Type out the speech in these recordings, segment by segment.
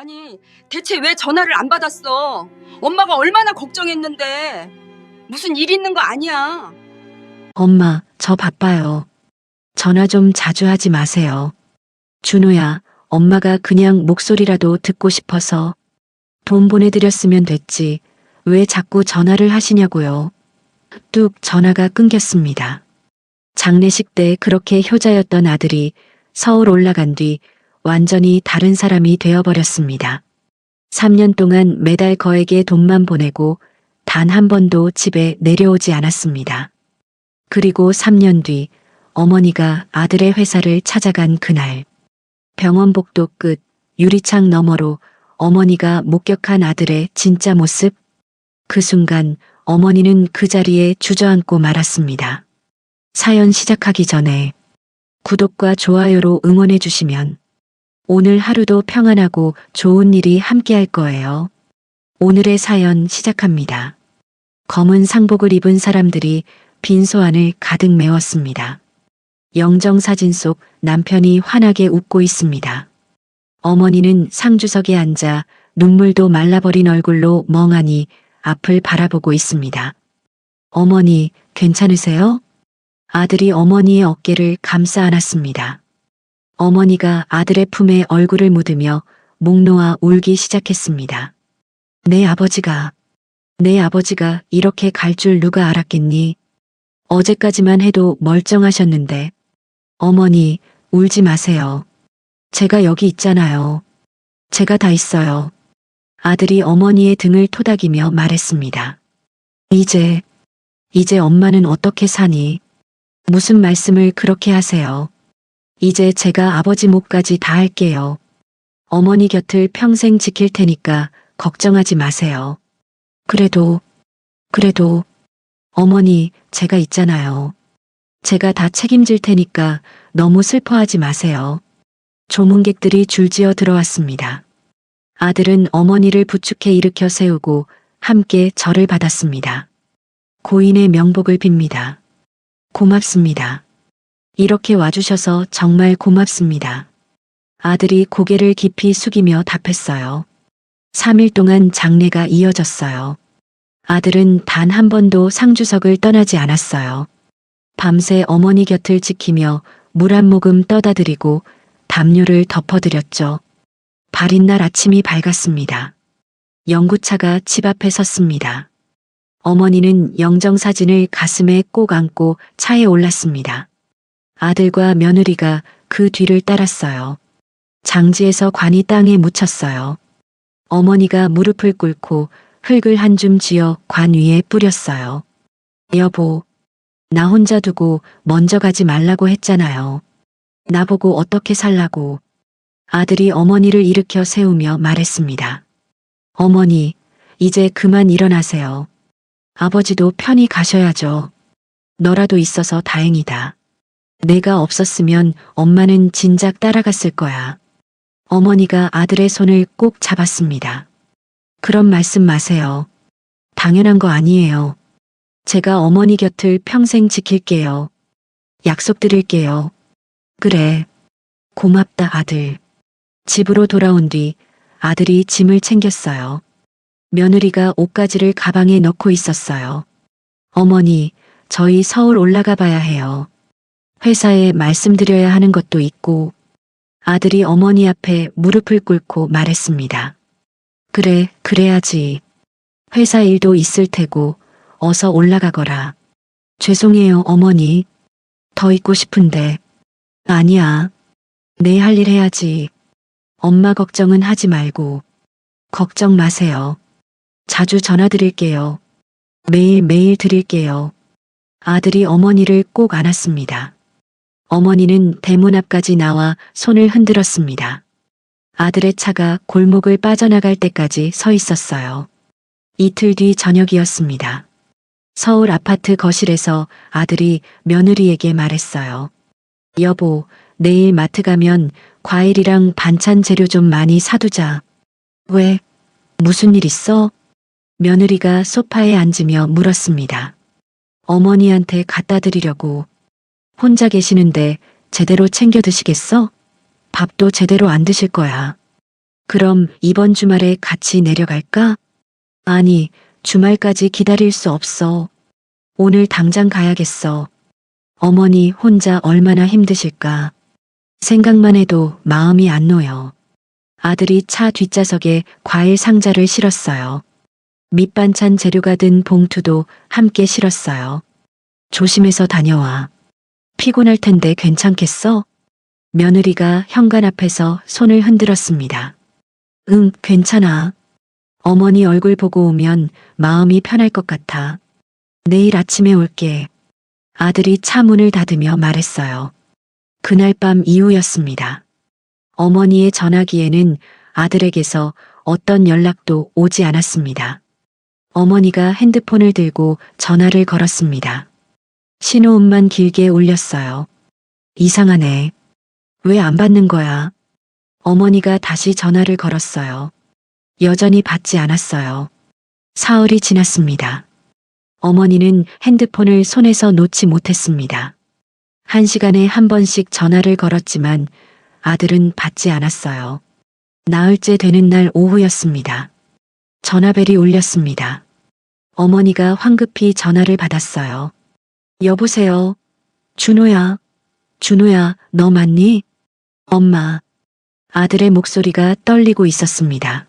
아니, 대체 왜 전화를 안 받았어? 엄마가 얼마나 걱정했는데. 무슨 일 있는 거 아니야. 엄마, 저 바빠요. 전화 좀 자주 하지 마세요. 준호야, 엄마가 그냥 목소리라도 듣고 싶어서 돈 보내드렸으면 됐지. 왜 자꾸 전화를 하시냐고요. 뚝 전화가 끊겼습니다. 장례식 때 그렇게 효자였던 아들이 서울 올라간 뒤 완전히 다른 사람이 되어버렸습니다. 3년 동안 매달 거액의 돈만 보내고 단 한 번도 집에 내려오지 않았습니다. 그리고 3년 뒤 어머니가 아들의 회사를 찾아간 그날, 병원 복도 끝 유리창 너머로 어머니가 목격한 아들의 진짜 모습, 그 순간 어머니는 그 자리에 주저앉고 말았습니다. 사연 시작하기 전에 구독과 좋아요로 응원해 주시면 오늘 하루도 평안하고 좋은 일이 함께할 거예요. 오늘의 사연 시작합니다. 검은 상복을 입은 사람들이 빈 소안을 가득 메웠습니다. 영정 사진 속 남편이 환하게 웃고 있습니다. 어머니는 상주석에 앉아 눈물도 말라버린 얼굴로 멍하니 앞을 바라보고 있습니다. 어머니, 괜찮으세요? 아들이 어머니의 어깨를 감싸 안았습니다. 어머니가 아들의 품에 얼굴을 묻으며 목 놓아 울기 시작했습니다. 내 아버지가 이렇게 갈 줄 누가 알았겠니? 어제까지만 해도 멀쩡하셨는데. 어머니, 울지 마세요. 제가 여기 있잖아요. 제가 다 있어요. 아들이 어머니의 등을 토닥이며 말했습니다. 이제 엄마는 어떻게 사니? 무슨 말씀을 그렇게 하세요? 이제 제가 아버지 몫까지 다 할게요. 어머니 곁을 평생 지킬 테니까 걱정하지 마세요. 그래도 어머니, 제가 있잖아요. 제가 다 책임질 테니까 너무 슬퍼하지 마세요. 조문객들이 줄지어 들어왔습니다. 아들은 어머니를 부축해 일으켜 세우고 함께 절을 받았습니다. 고인의 명복을 빕니다. 고맙습니다. 이렇게 와주셔서 정말 고맙습니다. 아들이 고개를 깊이 숙이며 답했어요. 3일 동안 장례가 이어졌어요. 아들은 단 한 번도 상주석을 떠나지 않았어요. 밤새 어머니 곁을 지키며 물 한 모금 떠다 드리고 담요를 덮어드렸죠. 발인 날 아침이 밝았습니다. 영구차가 집 앞에 섰습니다. 어머니는 영정사진을 가슴에 꼭 안고 차에 올랐습니다. 아들과 며느리가 그 뒤를 따랐어요. 장지에서 관이 땅에 묻혔어요. 어머니가 무릎을 꿇고 흙을 한 줌 쥐어 관 위에 뿌렸어요. 여보, 나 혼자 두고 먼저 가지 말라고 했잖아요. 나보고 어떻게 살라고. 아들이 어머니를 일으켜 세우며 말했습니다. 어머니, 이제 그만 일어나세요. 아버지도 편히 가셔야죠. 너라도 있어서 다행이다. 내가 없었으면 엄마는 진작 따라갔을 거야. 어머니가 아들의 손을 꼭 잡았습니다. 그런 말씀 마세요. 당연한 거 아니에요. 제가 어머니 곁을 평생 지킬게요. 약속드릴게요. 그래. 고맙다, 아들. 집으로 돌아온 뒤 아들이 짐을 챙겼어요. 며느리가 옷가지를 가방에 넣고 있었어요. 어머니, 저희 서울 올라가 봐야 해요. 회사에 말씀드려야 하는 것도 있고. 아들이 어머니 앞에 무릎을 꿇고 말했습니다. 그래, 그래야지. 회사 일도 있을 테고 어서 올라가거라. 죄송해요, 어머니. 더 있고 싶은데. 아니야. 내 할 일 해야지. 엄마 걱정은 하지 말고. 걱정 마세요. 자주 전화 드릴게요. 매일 드릴게요. 아들이 어머니를 꼭 안았습니다. 어머니는 대문 앞까지 나와 손을 흔들었습니다. 아들의 차가 골목을 빠져나갈 때까지 서 있었어요. 이틀 뒤 저녁이었습니다. 서울 아파트 거실에서 아들이 며느리에게 말했어요. 여보, 내일 마트 가면 과일이랑 반찬 재료 좀 많이 사두자. 왜? 무슨 일 있어? 며느리가 소파에 앉으며 물었습니다. 어머니한테 갖다 드리려고. 혼자 계시는데 제대로 챙겨 드시겠어? 밥도 제대로 안 드실 거야. 그럼 이번 주말에 같이 내려갈까? 아니, 주말까지 기다릴 수 없어. 오늘 당장 가야겠어. 어머니 혼자 얼마나 힘드실까. 생각만 해도 마음이 안 놓여. 아들이 차 뒷좌석에 과일 상자를 실었어요. 밑반찬 재료가 든 봉투도 함께 실었어요. 조심해서 다녀와. 피곤할 텐데 괜찮겠어? 며느리가 현관 앞에서 손을 흔들었습니다. 응, 괜찮아. 어머니 얼굴 보고 오면 마음이 편할 것 같아. 내일 아침에 올게. 아들이 차 문을 닫으며 말했어요. 그날 밤 이후였습니다. 어머니의 전화기에는 아들에게서 어떤 연락도 오지 않았습니다. 어머니가 핸드폰을 들고 전화를 걸었습니다. 신호음만 길게 울렸어요. 이상하네. 왜 안 받는 거야? 어머니가 다시 전화를 걸었어요. 여전히 받지 않았어요. 사흘이 지났습니다. 어머니는 핸드폰을 손에서 놓지 못했습니다. 1시간에 한 번씩 전화를 걸었지만 아들은 받지 않았어요. 나흘째 되는 날 오후였습니다. 전화벨이 울렸습니다. 어머니가 황급히 전화를 받았어요. 여보세요? 준호야. 준호야, 너 맞니? 엄마. 아들의 목소리가 떨리고 있었습니다.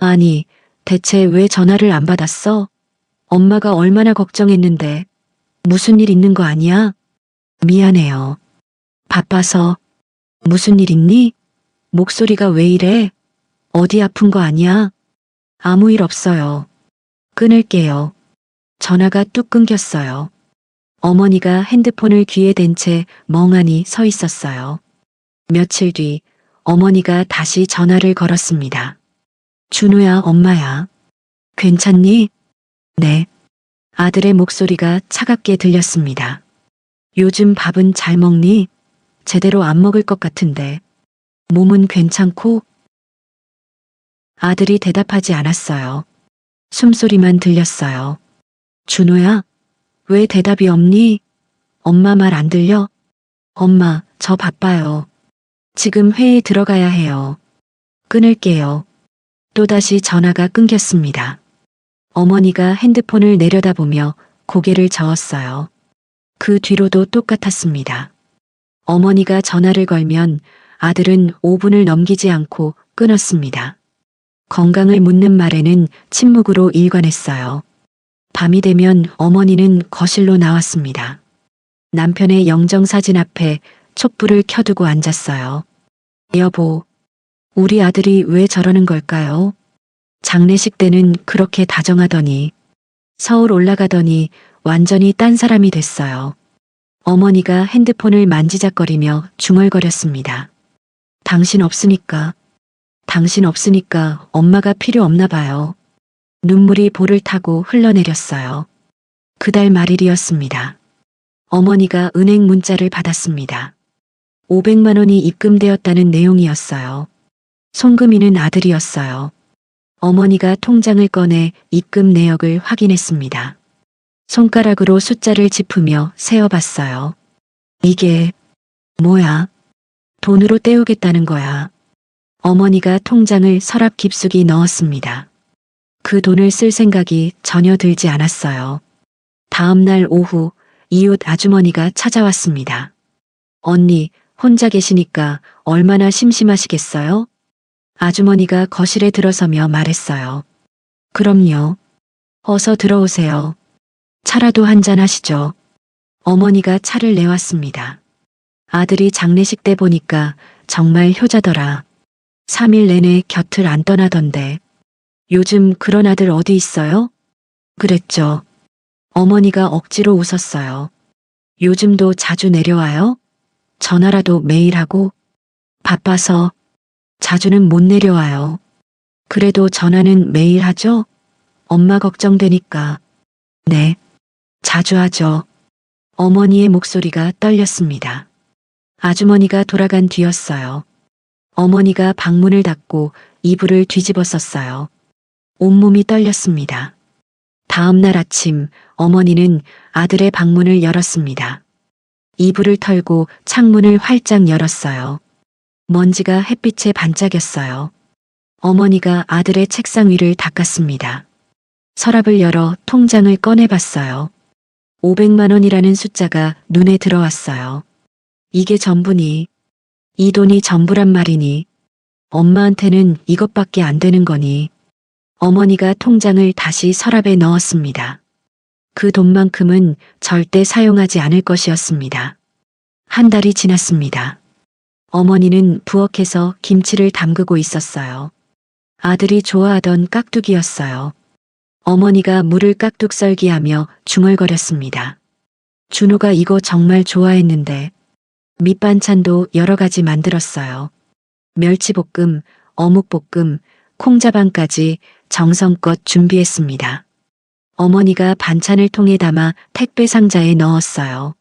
아니, 대체 왜 전화를 안 받았어? 엄마가 얼마나 걱정했는데. 무슨 일 있는 거 아니야? 미안해요. 바빠서. 무슨 일 있니? 목소리가 왜 이래? 어디 아픈 거 아니야? 아무 일 없어요. 끊을게요. 전화가 뚝 끊겼어요. 어머니가 핸드폰을 귀에 댄 채 멍하니 서 있었어요. 며칠 뒤 어머니가 다시 전화를 걸었습니다. 준호야, 엄마야. 괜찮니? 네. 아들의 목소리가 차갑게 들렸습니다. 요즘 밥은 잘 먹니? 제대로 안 먹을 것 같은데. 몸은 괜찮고? 아들이 대답하지 않았어요. 숨소리만 들렸어요. 준호야, 왜 대답이 없니? 엄마 말 안 들려? 엄마, 저 바빠요. 지금 회의 들어가야 해요. 끊을게요. 또다시 전화가 끊겼습니다. 어머니가 핸드폰을 내려다보며 고개를 저었어요. 그 뒤로도 똑같았습니다. 어머니가 전화를 걸면 아들은 5분을 넘기지 않고 끊었습니다. 건강을 묻는 말에는 침묵으로 일관했어요. 밤이 되면 어머니는 거실로 나왔습니다. 남편의 영정사진 앞에 촛불을 켜두고 앉았어요. 여보, 우리 아들이 왜 저러는 걸까요? 장례식 때는 그렇게 다정하더니 서울 올라가더니 완전히 딴 사람이 됐어요. 어머니가 핸드폰을 만지작거리며 중얼거렸습니다. 당신 없으니까 엄마가 필요 없나 봐요. 눈물이 볼을 타고 흘러내렸어요. 그달 말일이었습니다. 어머니가 은행 문자를 받았습니다. 500만 원이 입금되었다는 내용이었어요. 송금인은 아들이었어요. 어머니가 통장을 꺼내 입금 내역을 확인했습니다. 손가락으로 숫자를 짚으며 세어봤어요. 이게 뭐야? 돈으로 때우겠다는 거야. 어머니가 통장을 서랍 깊숙이 넣었습니다. 그 돈을 쓸 생각이 전혀 들지 않았어요. 다음 날 오후 이웃 아주머니가 찾아왔습니다. 언니, 혼자 계시니까 얼마나 심심하시겠어요? 아주머니가 거실에 들어서며 말했어요. 그럼요. 어서 들어오세요. 차라도 한잔 하시죠. 어머니가 차를 내왔습니다. 아들이 장례식 때 보니까 정말 효자더라. 3일 내내 곁을 안 떠나던데. 요즘 그런 아들 어디 있어요? 그랬죠. 어머니가 억지로 웃었어요. 요즘도 자주 내려와요? 전화라도 매일 하고? 바빠서 자주는 못 내려와요. 그래도 전화는 매일 하죠? 엄마 걱정되니까. 네, 자주 하죠. 어머니의 목소리가 떨렸습니다. 아주머니가 돌아간 뒤였어요. 어머니가 방문을 닫고 이불을 뒤집어 썼어요. 온몸이 떨렸습니다. 다음 날 아침 어머니는 아들의 방문을 열었습니다. 이불을 털고 창문을 활짝 열었어요. 먼지가 햇빛에 반짝였어요. 어머니가 아들의 책상 위를 닦았습니다. 서랍을 열어 통장을 꺼내봤어요. 500만 원이라는 숫자가 눈에 들어왔어요. 이게 전부니? 이 돈이 전부란 말이니? 엄마한테는 이것밖에 안 되는 거니? 어머니가 통장을 다시 서랍에 넣었습니다. 그 돈만큼은 절대 사용하지 않을 것이었습니다. 한 달이 지났습니다. 어머니는 부엌에서 김치를 담그고 있었어요. 아들이 좋아하던 깍두기였어요. 어머니가 물을 깍둑 썰기하며 중얼거렸습니다. 준호가 이거 정말 좋아했는데 밑반찬도 여러 가지 만들었어요. 멸치볶음, 어묵볶음, 콩자반까지 정성껏 준비했습니다. 어머니가 반찬을 통에 담아 택배 상자에 넣었어요.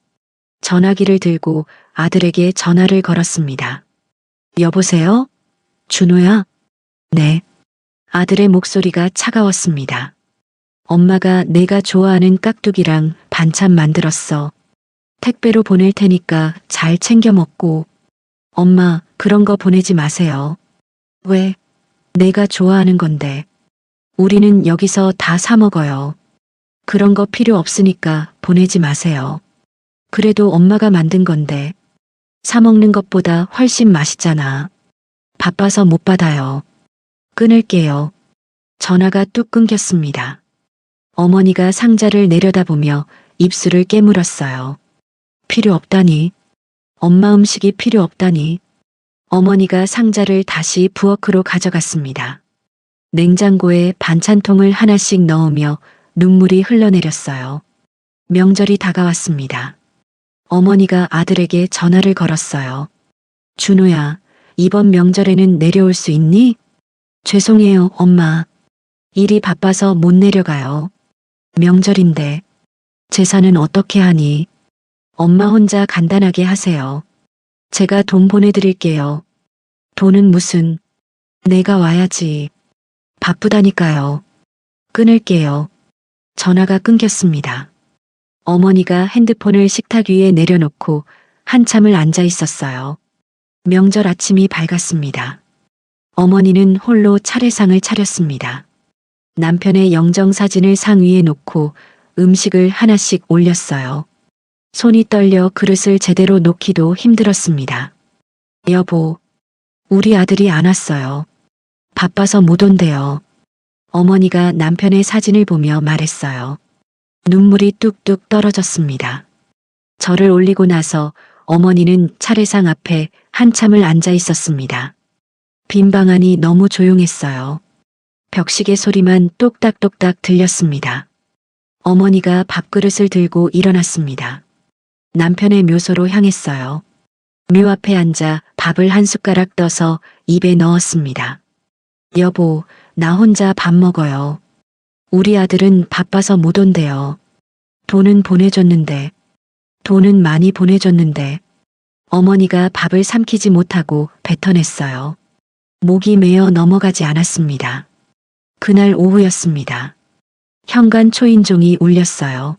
전화기를 들고 아들에게 전화를 걸었습니다. 여보세요? 준호야? 네. 아들의 목소리가 차가웠습니다. 엄마가 내가 좋아하는 깍두기랑 반찬 만들었어. 택배로 보낼 테니까 잘 챙겨 먹고. 엄마, 그런 거 보내지 마세요. 왜? 내가 좋아하는 건데. 우리는 여기서 다 사 먹어요. 그런 거 필요 없으니까 보내지 마세요. 그래도 엄마가 만든 건데. 사 먹는 것보다 훨씬 맛있잖아. 바빠서 못 받아요. 끊을게요. 전화가 뚝 끊겼습니다. 어머니가 상자를 내려다보며 입술을 깨물었어요. 필요 없다니. 엄마 음식이 필요 없다니. 어머니가 상자를 다시 부엌으로 가져갔습니다. 냉장고에 반찬통을 하나씩 넣으며 눈물이 흘러내렸어요. 명절이 다가왔습니다. 어머니가 아들에게 전화를 걸었어요. 준호야, 이번 명절에는 내려올 수 있니? 죄송해요, 엄마. 일이 바빠서 못 내려가요. 명절인데. 제사는 어떻게 하니? 엄마 혼자 간단하게 하세요. 제가 돈 보내드릴게요. 돈은 무슨? 내가 와야지. 바쁘다니까요. 끊을게요. 전화가 끊겼습니다. 어머니가 핸드폰을 식탁 위에 내려놓고 한참을 앉아 있었어요. 명절 아침이 밝았습니다. 어머니는 홀로 차례상을 차렸습니다. 남편의 영정사진을 상 위에 놓고 음식을 하나씩 올렸어요. 손이 떨려 그릇을 제대로 놓기도 힘들었습니다. 여보, 우리 아들이 안 왔어요. 바빠서 못 온대요. 어머니가 남편의 사진을 보며 말했어요. 눈물이 뚝뚝 떨어졌습니다. 절을 올리고 나서 어머니는 차례상 앞에 한참을 앉아 있었습니다. 빈 방 안이 너무 조용했어요. 벽시계 소리만 똑딱똑딱 들렸습니다. 어머니가 밥그릇을 들고 일어났습니다. 남편의 묘소로 향했어요. 묘 앞에 앉아 밥을 한 숟가락 떠서 입에 넣었습니다. 여보, 나 혼자 밥 먹어요. 우리 아들은 바빠서 못 온대요. 돈은 보내줬는데. 돈은 많이 보내줬는데. 어머니가 밥을 삼키지 못하고 뱉어냈어요. 목이 메어 넘어가지 않았습니다. 그날 오후였습니다. 현관 초인종이 울렸어요.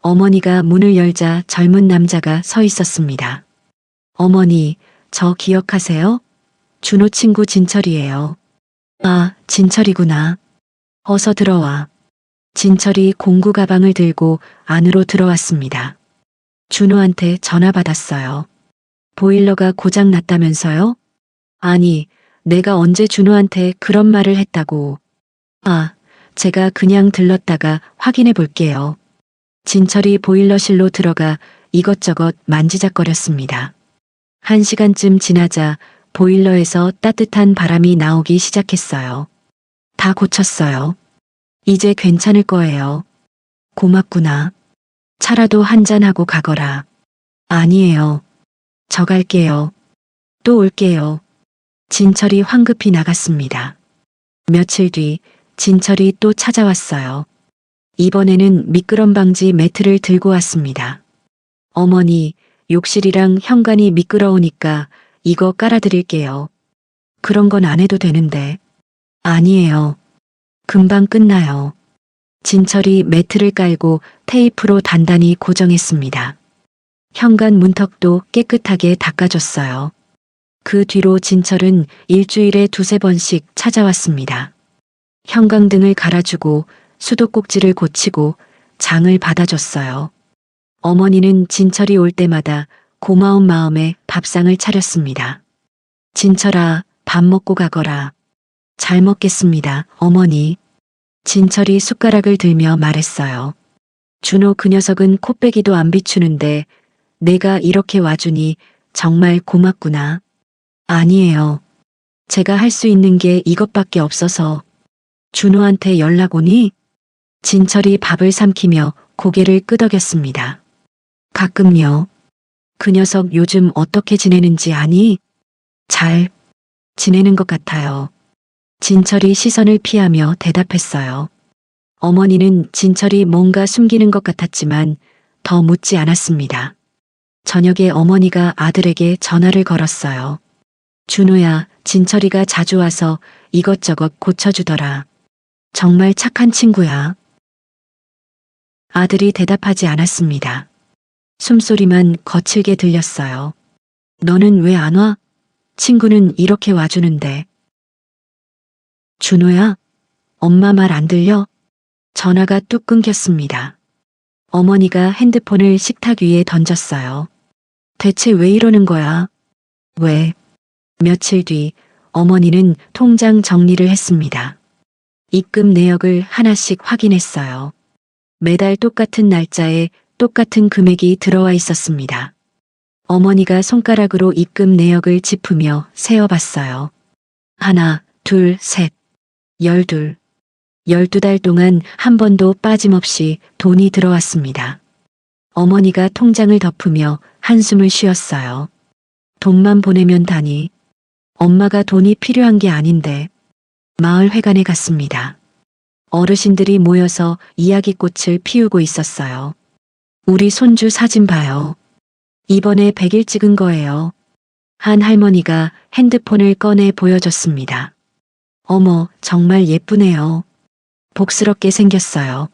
어머니가 문을 열자 젊은 남자가 서 있었습니다. 어머니, 저 기억하세요? 준호 친구 진철이에요. 아, 진철이구나. 어서 들어와. 진철이 공구 가방을 들고 안으로 들어왔습니다. 준호한테 전화 받았어요. 보일러가 고장 났다면서요? 아니, 내가 언제 준호한테 그런 말을 했다고. 아, 제가 그냥 들렀다가 확인해 볼게요. 진철이 보일러실로 들어가 이것저것 만지작거렸습니다. 1시간쯤 지나자 보일러에서 따뜻한 바람이 나오기 시작했어요. 다 고쳤어요. 이제 괜찮을 거예요. 고맙구나. 차라도 한잔하고 가거라. 아니에요. 저 갈게요. 또 올게요. 진철이 황급히 나갔습니다. 며칠 뒤 진철이 또 찾아왔어요. 이번에는 미끄럼 방지 매트를 들고 왔습니다. 어머니, 욕실이랑 현관이 미끄러우니까 이거 깔아드릴게요. 그런 건 안 해도 되는데. 아니에요. 금방 끝나요. 진철이 매트를 깔고 테이프로 단단히 고정했습니다. 현관 문턱도 깨끗하게 닦아줬어요. 그 뒤로 진철은 일주일에 두세 번씩 찾아왔습니다. 형광등을 갈아주고 수도꼭지를 고치고 장을 받아줬어요. 어머니는 진철이 올 때마다 고마운 마음에 밥상을 차렸습니다. 진철아, 밥 먹고 가거라. 잘 먹겠습니다, 어머니. 진철이 숟가락을 들며 말했어요. 준호 그 녀석은 코빼기도 안 비추는데 내가 이렇게 와주니 정말 고맙구나. 아니에요. 제가 할 수 있는 게 이것밖에 없어서. 준호한테 연락 오니? 진철이 밥을 삼키며 고개를 끄덕였습니다. 가끔요. 그 녀석 요즘 어떻게 지내는지 아니? 잘 지내는 것 같아요. 진철이 시선을 피하며 대답했어요. 어머니는 진철이 뭔가 숨기는 것 같았지만 더 묻지 않았습니다. 저녁에 어머니가 아들에게 전화를 걸었어요. 준호야, 진철이가 자주 와서 이것저것 고쳐주더라. 정말 착한 친구야. 아들이 대답하지 않았습니다. 숨소리만 거칠게 들렸어요. 너는 왜 안 와? 친구는 이렇게 와주는데. 준호야, 엄마 말 안 들려? 전화가 뚝 끊겼습니다. 어머니가 핸드폰을 식탁 위에 던졌어요. 대체 왜 이러는 거야? 왜? 며칠 뒤 어머니는 통장 정리를 했습니다. 입금 내역을 하나씩 확인했어요. 매달 똑같은 날짜에 똑같은 금액이 들어와 있었습니다. 어머니가 손가락으로 입금 내역을 짚으며 세어봤어요. 하나, 둘, 셋, 12. 12달 동안 한 번도 빠짐없이 돈이 들어왔습니다. 어머니가 통장을 덮으며 한숨을 쉬었어요. 돈만 보내면 다니. 엄마가 돈이 필요한 게 아닌데. 마을 회관에 갔습니다. 어르신들이 모여서 이야기꽃을 피우고 있었어요. 우리 손주 사진 봐요. 이번에 100일 찍은 거예요. 한 할머니가 핸드폰을 꺼내 보여줬습니다. 어머, 정말 예쁘네요. 복스럽게 생겼어요.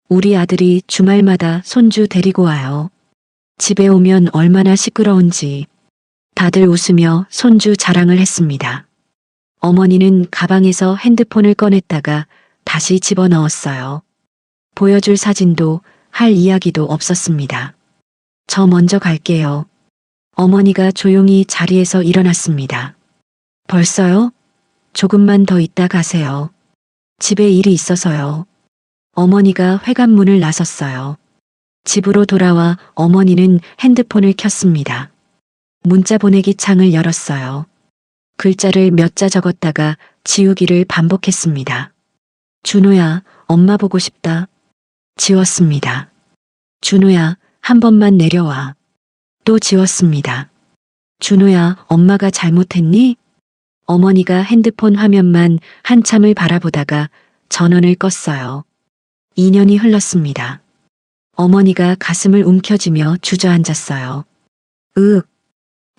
우리 아들이 주말마다 손주 데리고 와요. 집에 오면 얼마나 시끄러운지. 다들 웃으며 손주 자랑을 했습니다. 어머니는 가방에서 핸드폰을 꺼냈다가 다시 집어넣었어요. 보여줄 사진도 할 이야기도 없었습니다. 저 먼저 갈게요. 어머니가 조용히 자리에서 일어났습니다. 벌써요? 조금만 더 있다 가세요. 집에 일이 있어서요. 어머니가 회관문을 나섰어요. 집으로 돌아와 어머니는 핸드폰을 켰습니다. 문자 보내기 창을 열었어요. 글자를 몇 자 적었다가 지우기를 반복했습니다. 준호야, 엄마 보고 싶다. 지웠습니다. 준호야, 한 번만 내려와. 또 지웠습니다. 준호야, 엄마가 잘못했니? 어머니가 핸드폰 화면만 한참을 바라보다가 전원을 껐어요. 2년이 흘렀습니다. 어머니가 가슴을 움켜쥐며 주저앉았어요.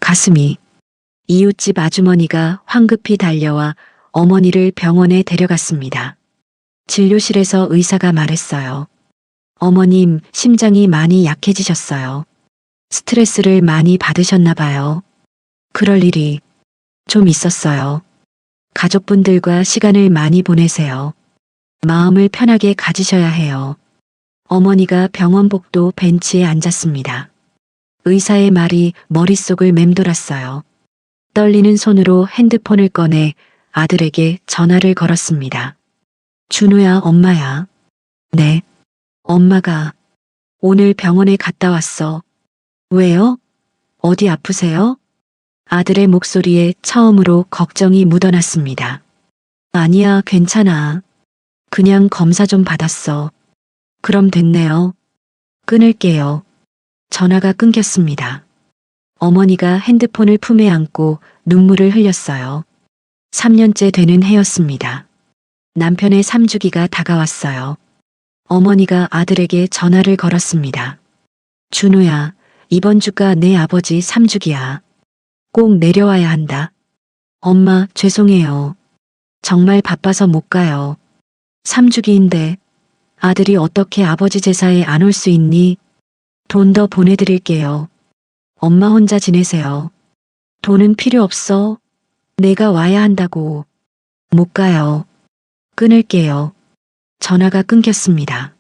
가슴이. 이웃집 아주머니가 황급히 달려와 어머니를 병원에 데려갔습니다. 진료실에서 의사가 말했어요. 어머님, 심장이 많이 약해지셨어요. 스트레스를 많이 받으셨나 봐요. 그럴 일이 좀 있었어요. 가족분들과 시간을 많이 보내세요. 마음을 편하게 가지셔야 해요. 어머니가 병원 복도 벤치에 앉았습니다. 의사의 말이 머릿속을 맴돌았어요. 떨리는 손으로 핸드폰을 꺼내 아들에게 전화를 걸었습니다. 준호야, 엄마야. 네. 엄마가 오늘 병원에 갔다 왔어. 왜요? 어디 아프세요? 아들의 목소리에 처음으로 걱정이 묻어났습니다. 아니야, 괜찮아. 그냥 검사 좀 받았어. 그럼 됐네요. 끊을게요. 전화가 끊겼습니다. 어머니가 핸드폰을 품에 안고 눈물을 흘렸어요. 3년째 되는 해였습니다. 남편의 3주기가 다가왔어요. 어머니가 아들에게 전화를 걸었습니다. 준호야, 이번 주가 내 아버지 3주기야. 꼭 내려와야 한다. 엄마, 죄송해요. 정말 바빠서 못 가요. 3주기인데 아들이 어떻게 아버지 제사에 안 올 수 있니? 돈 더 보내드릴게요. 엄마 혼자 지내세요. 돈은 필요 없어. 내가 와야 한다고. 못 가요. 끊을게요. 전화가 끊겼습니다.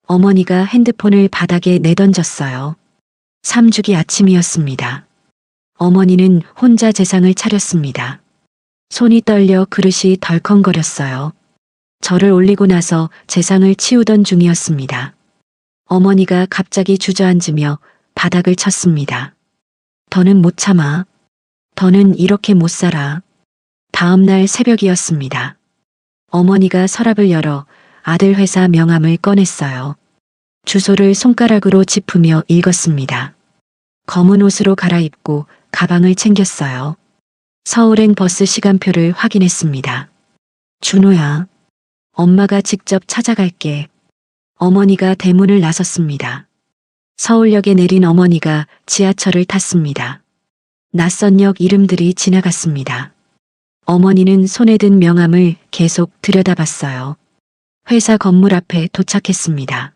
어머니가 핸드폰을 바닥에 내던졌어요. 3주기 아침이었습니다. 어머니는 혼자 제상을 차렸습니다. 손이 떨려 그릇이 덜컹거렸어요. 절을 올리고 나서 제상을 치우던 중이었습니다. 어머니가 갑자기 주저앉으며 바닥을 쳤습니다. 더는 못 참아. 더는 이렇게 못 살아. 다음 날 새벽이었습니다. 어머니가 서랍을 열어 아들 회사 명함을 꺼냈어요. 주소를 손가락으로 짚으며 읽었습니다. 검은 옷으로 갈아입고 가방을 챙겼어요. 서울행 버스 시간표를 확인했습니다. 준호야, 엄마가 직접 찾아갈게. 어머니가 대문을 나섰습니다. 서울역에 내린 어머니가 지하철을 탔습니다. 낯선 역 이름들이 지나갔습니다. 어머니는 손에 든 명함을 계속 들여다봤어요. 회사 건물 앞에 도착했습니다.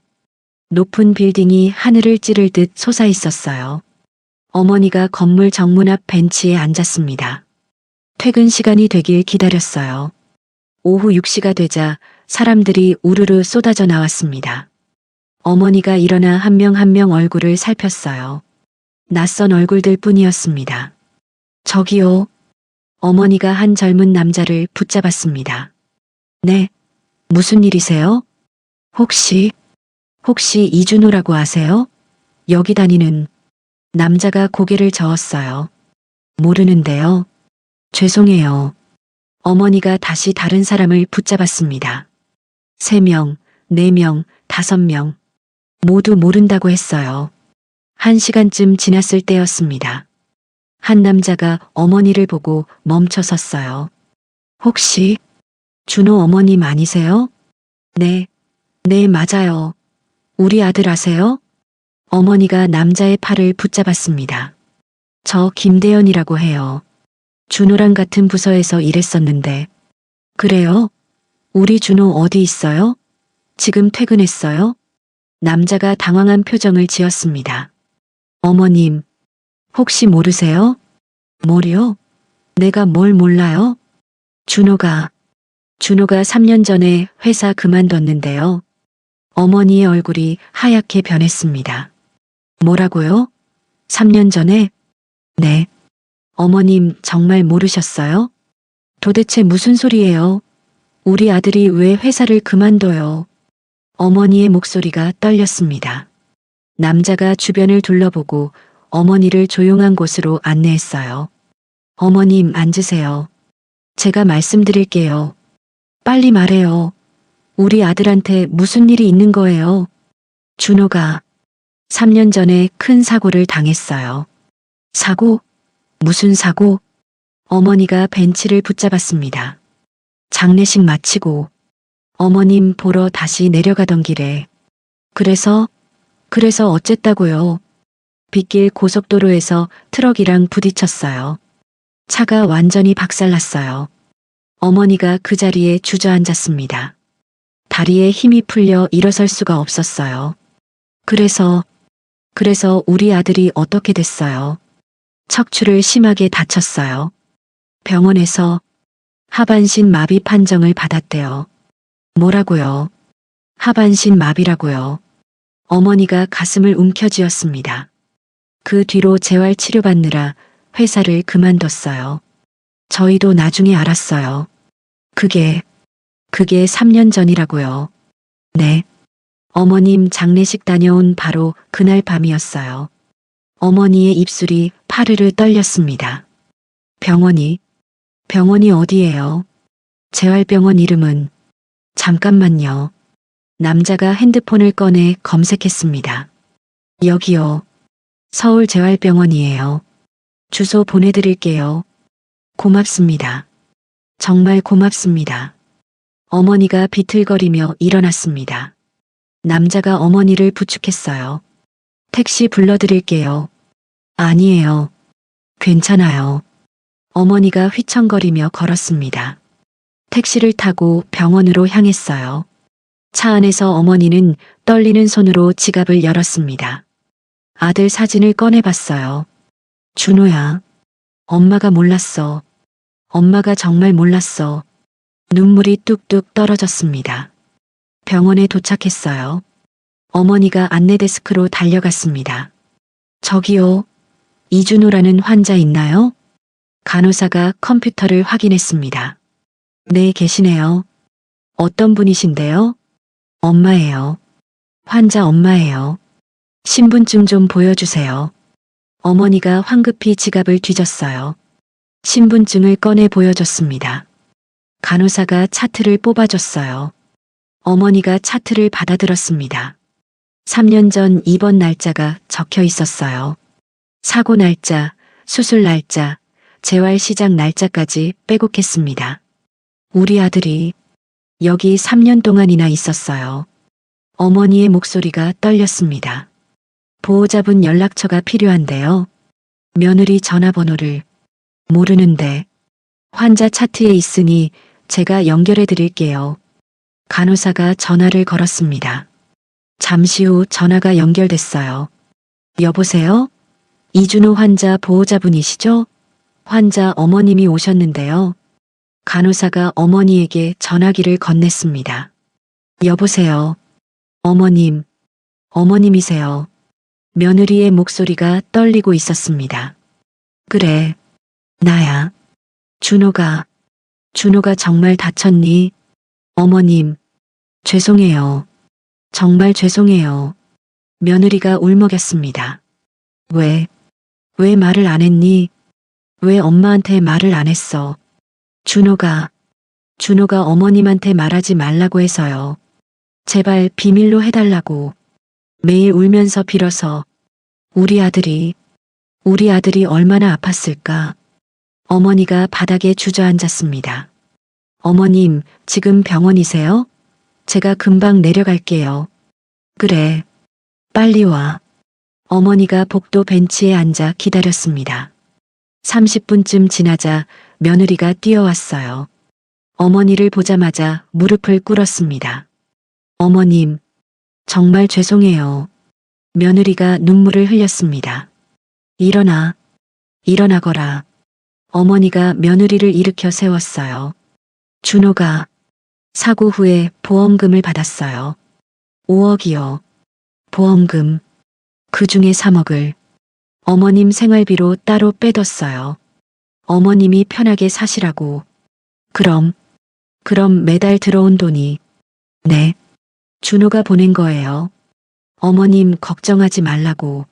높은 빌딩이 하늘을 찌를 듯 솟아 있었어요. 어머니가 건물 정문 앞 벤치에 앉았습니다. 퇴근 시간이 되길 기다렸어요. 오후 6시가 되자 사람들이 우르르 쏟아져 나왔습니다. 어머니가 일어나 한 명 한 명 얼굴을 살폈어요. 낯선 얼굴들 뿐이었습니다. 저기요. 어머니가 한 젊은 남자를 붙잡았습니다. 네, 무슨 일이세요? 혹시 이준호라고 아세요? 여기 다니는. 남자가 고개를 저었어요. 모르는데요. 죄송해요. 어머니가 다시 다른 사람을 붙잡았습니다. 3명, 4명, 5명. 모두 모른다고 했어요. 1시간쯤 지났을 때였습니다. 한 남자가 어머니를 보고 멈춰 섰어요. 혹시 준호 어머님 아니세요? 네, 맞아요. 우리 아들 아세요? 어머니가 남자의 팔을 붙잡았습니다. 저 김대현이라고 해요. 준호랑 같은 부서에서 일했었는데. 그래요? 우리 준호 어디 있어요? 지금 퇴근했어요? 남자가 당황한 표정을 지었습니다. 어머님, 혹시 모르세요? 뭐요? 내가 뭘 몰라요? 준호가 3년 전에 회사 그만뒀는데요. 어머니의 얼굴이 하얗게 변했습니다. 뭐라고요? 3년 전에? 네. 어머님 정말 모르셨어요? 도대체 무슨 소리예요? 우리 아들이 왜 회사를 그만둬요? 어머니의 목소리가 떨렸습니다. 남자가 주변을 둘러보고 어머니를 조용한 곳으로 안내했어요. 어머님 앉으세요. 제가 말씀드릴게요. 빨리 말해요. 우리 아들한테 무슨 일이 있는 거예요? 준호가 3년 전에 큰 사고를 당했어요. 사고? 무슨 사고? 어머니가 벤치를 붙잡았습니다. 장례식 마치고 어머님 보러 다시 내려가던 길에. 그래서 어쨌다고요? 빗길 고속도로에서 트럭이랑 부딪혔어요. 차가 완전히 박살났어요. 어머니가 그 자리에 주저앉았습니다. 다리에 힘이 풀려 일어설 수가 없었어요. 그래서 우리 아들이 어떻게 됐어요? 척추를 심하게 다쳤어요. 병원에서 하반신 마비 판정을 받았대요. 뭐라고요? 하반신 마비라고요. 어머니가 가슴을 움켜쥐었습니다. 그 뒤로 재활 치료받느라 회사를 그만뒀어요. 저희도 나중에 알았어요. 그게 3년 전이라고요. 네. 어머님 장례식 다녀온 바로 그날 밤이었어요. 어머니의 입술이 파르르 떨렸습니다. 병원이 어디예요? 재활병원 이름은? 잠깐만요. 남자가 핸드폰을 꺼내 검색했습니다. 여기요. 서울재활병원이에요. 주소 보내드릴게요. 고맙습니다. 정말 고맙습니다. 어머니가 비틀거리며 일어났습니다. 남자가 어머니를 부축했어요. 택시 불러드릴게요. 아니에요. 괜찮아요. 어머니가 휘청거리며 걸었습니다. 택시를 타고 병원으로 향했어요. 차 안에서 어머니는 떨리는 손으로 지갑을 열었습니다. 아들 사진을 꺼내봤어요. 준호야. 엄마가 몰랐어. 엄마가 정말 몰랐어. 눈물이 뚝뚝 떨어졌습니다. 병원에 도착했어요. 어머니가 안내데스크로 달려갔습니다. 저기요. 이준호라는 환자 있나요? 간호사가 컴퓨터를 확인했습니다. 네, 계시네요. 어떤 분이신데요? 엄마예요. 환자 엄마예요. 신분증 좀 보여주세요. 어머니가 황급히 지갑을 뒤졌어요. 신분증을 꺼내 보여줬습니다. 간호사가 차트를 뽑아줬어요. 어머니가 차트를 받아들었습니다. 3년 전 입원 날짜가 적혀 있었어요. 사고 날짜, 수술 날짜, 재활 시작 날짜까지 빼곡했습니다. 우리 아들이 여기 3년 동안이나 있었어요. 어머니의 목소리가 떨렸습니다. 보호자분 연락처가 필요한데요. 며느리 전화번호를 모르는데 환자 차트에 있으니 제가 연결해 드릴게요. 간호사가 전화를 걸었습니다. 잠시 후 전화가 연결됐어요. 여보세요? 이준호 환자 보호자분이시죠? 환자 어머님이 오셨는데요. 간호사가 어머니에게 전화기를 건넸습니다. 여보세요? 어머님, 어머님이세요. 며느리의 목소리가 떨리고 있었습니다. 그래, 나야. 준호가 정말 다쳤니? 어머님, 죄송해요. 정말 죄송해요. 며느리가 울먹였습니다. 왜 말을 안 했니? 왜 엄마한테 말을 안 했어? 준호가 어머님한테 말하지 말라고 해서요. 제발 비밀로 해달라고. 매일 울면서 빌어서 우리 아들이 얼마나 아팠을까. 어머니가 바닥에 주저앉았습니다. 어머님, 지금 병원이세요? 제가 금방 내려갈게요. 그래, 빨리 와. 어머니가 복도 벤치에 앉아 기다렸습니다. 30분쯤 지나자 며느리가 뛰어왔어요. 어머니를 보자마자 무릎을 꿇었습니다. 어머님, 정말 죄송해요. 며느리가 눈물을 흘렸습니다. 일어나거라. 어머니가 며느리를 일으켜 세웠어요. 준호가 사고 후에 보험금을 받았어요. 5억이요. 보험금. 그 중에 3억을 어머님 생활비로 따로 빼뒀어요. 어머님이 편하게 사시라고. 그럼 매달 들어온 돈이. 네. 준호가 보낸 거예요. 어머님 걱정하지 말라고.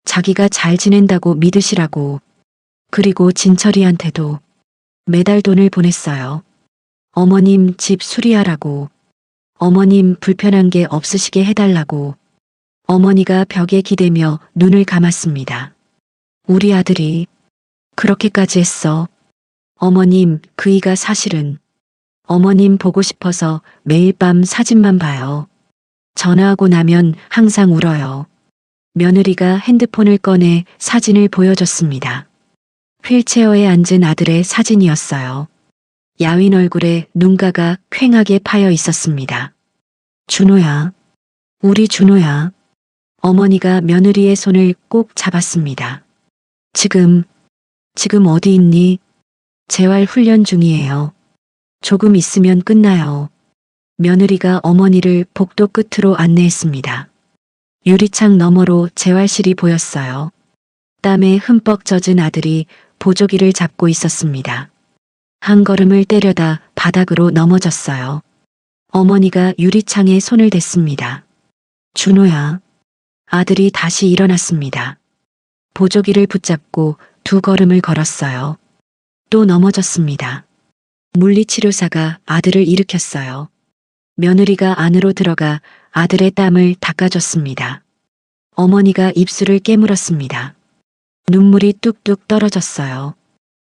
자기가 잘 지낸다고 믿으시라고. 그리고 진철이한테도 매달 돈을 보냈어요. 어머님 집 수리하라고. 어머님 불편한 게 없으시게 해달라고. 어머니가 벽에 기대며 눈을 감았습니다. 우리 아들이 그렇게까지 했어. 어머님, 그이가 사실은 어머님 보고 싶어서 매일 밤 사진만 봐요. 전화하고 나면 항상 울어요. 며느리가 핸드폰을 꺼내 사진을 보여줬습니다. 휠체어에 앉은 아들의 사진이었어요. 야윈 얼굴에 눈가가 퀭하게 파여 있었습니다. 준호야, 우리 준호야. 어머니가 며느리의 손을 꼭 잡았습니다. 지금 어디 있니? 재활 훈련 중이에요. 조금 있으면 끝나요. 며느리가 어머니를 복도 끝으로 안내했습니다. 유리창 너머로 재활실이 보였어요. 땀에 흠뻑 젖은 아들이 보조기를 잡고 있었습니다. 한 걸음을 때려다 바닥으로 넘어졌어요. 어머니가 유리창에 손을 댔습니다. 준호야. 아들이 다시 일어났습니다. 보조기를 붙잡고 2걸음을 걸었어요. 또 넘어졌습니다. 물리치료사가 아들을 일으켰어요. 며느리가 안으로 들어가 아들의 땀을 닦아줬습니다. 어머니가 입술을 깨물었습니다. 눈물이 뚝뚝 떨어졌어요.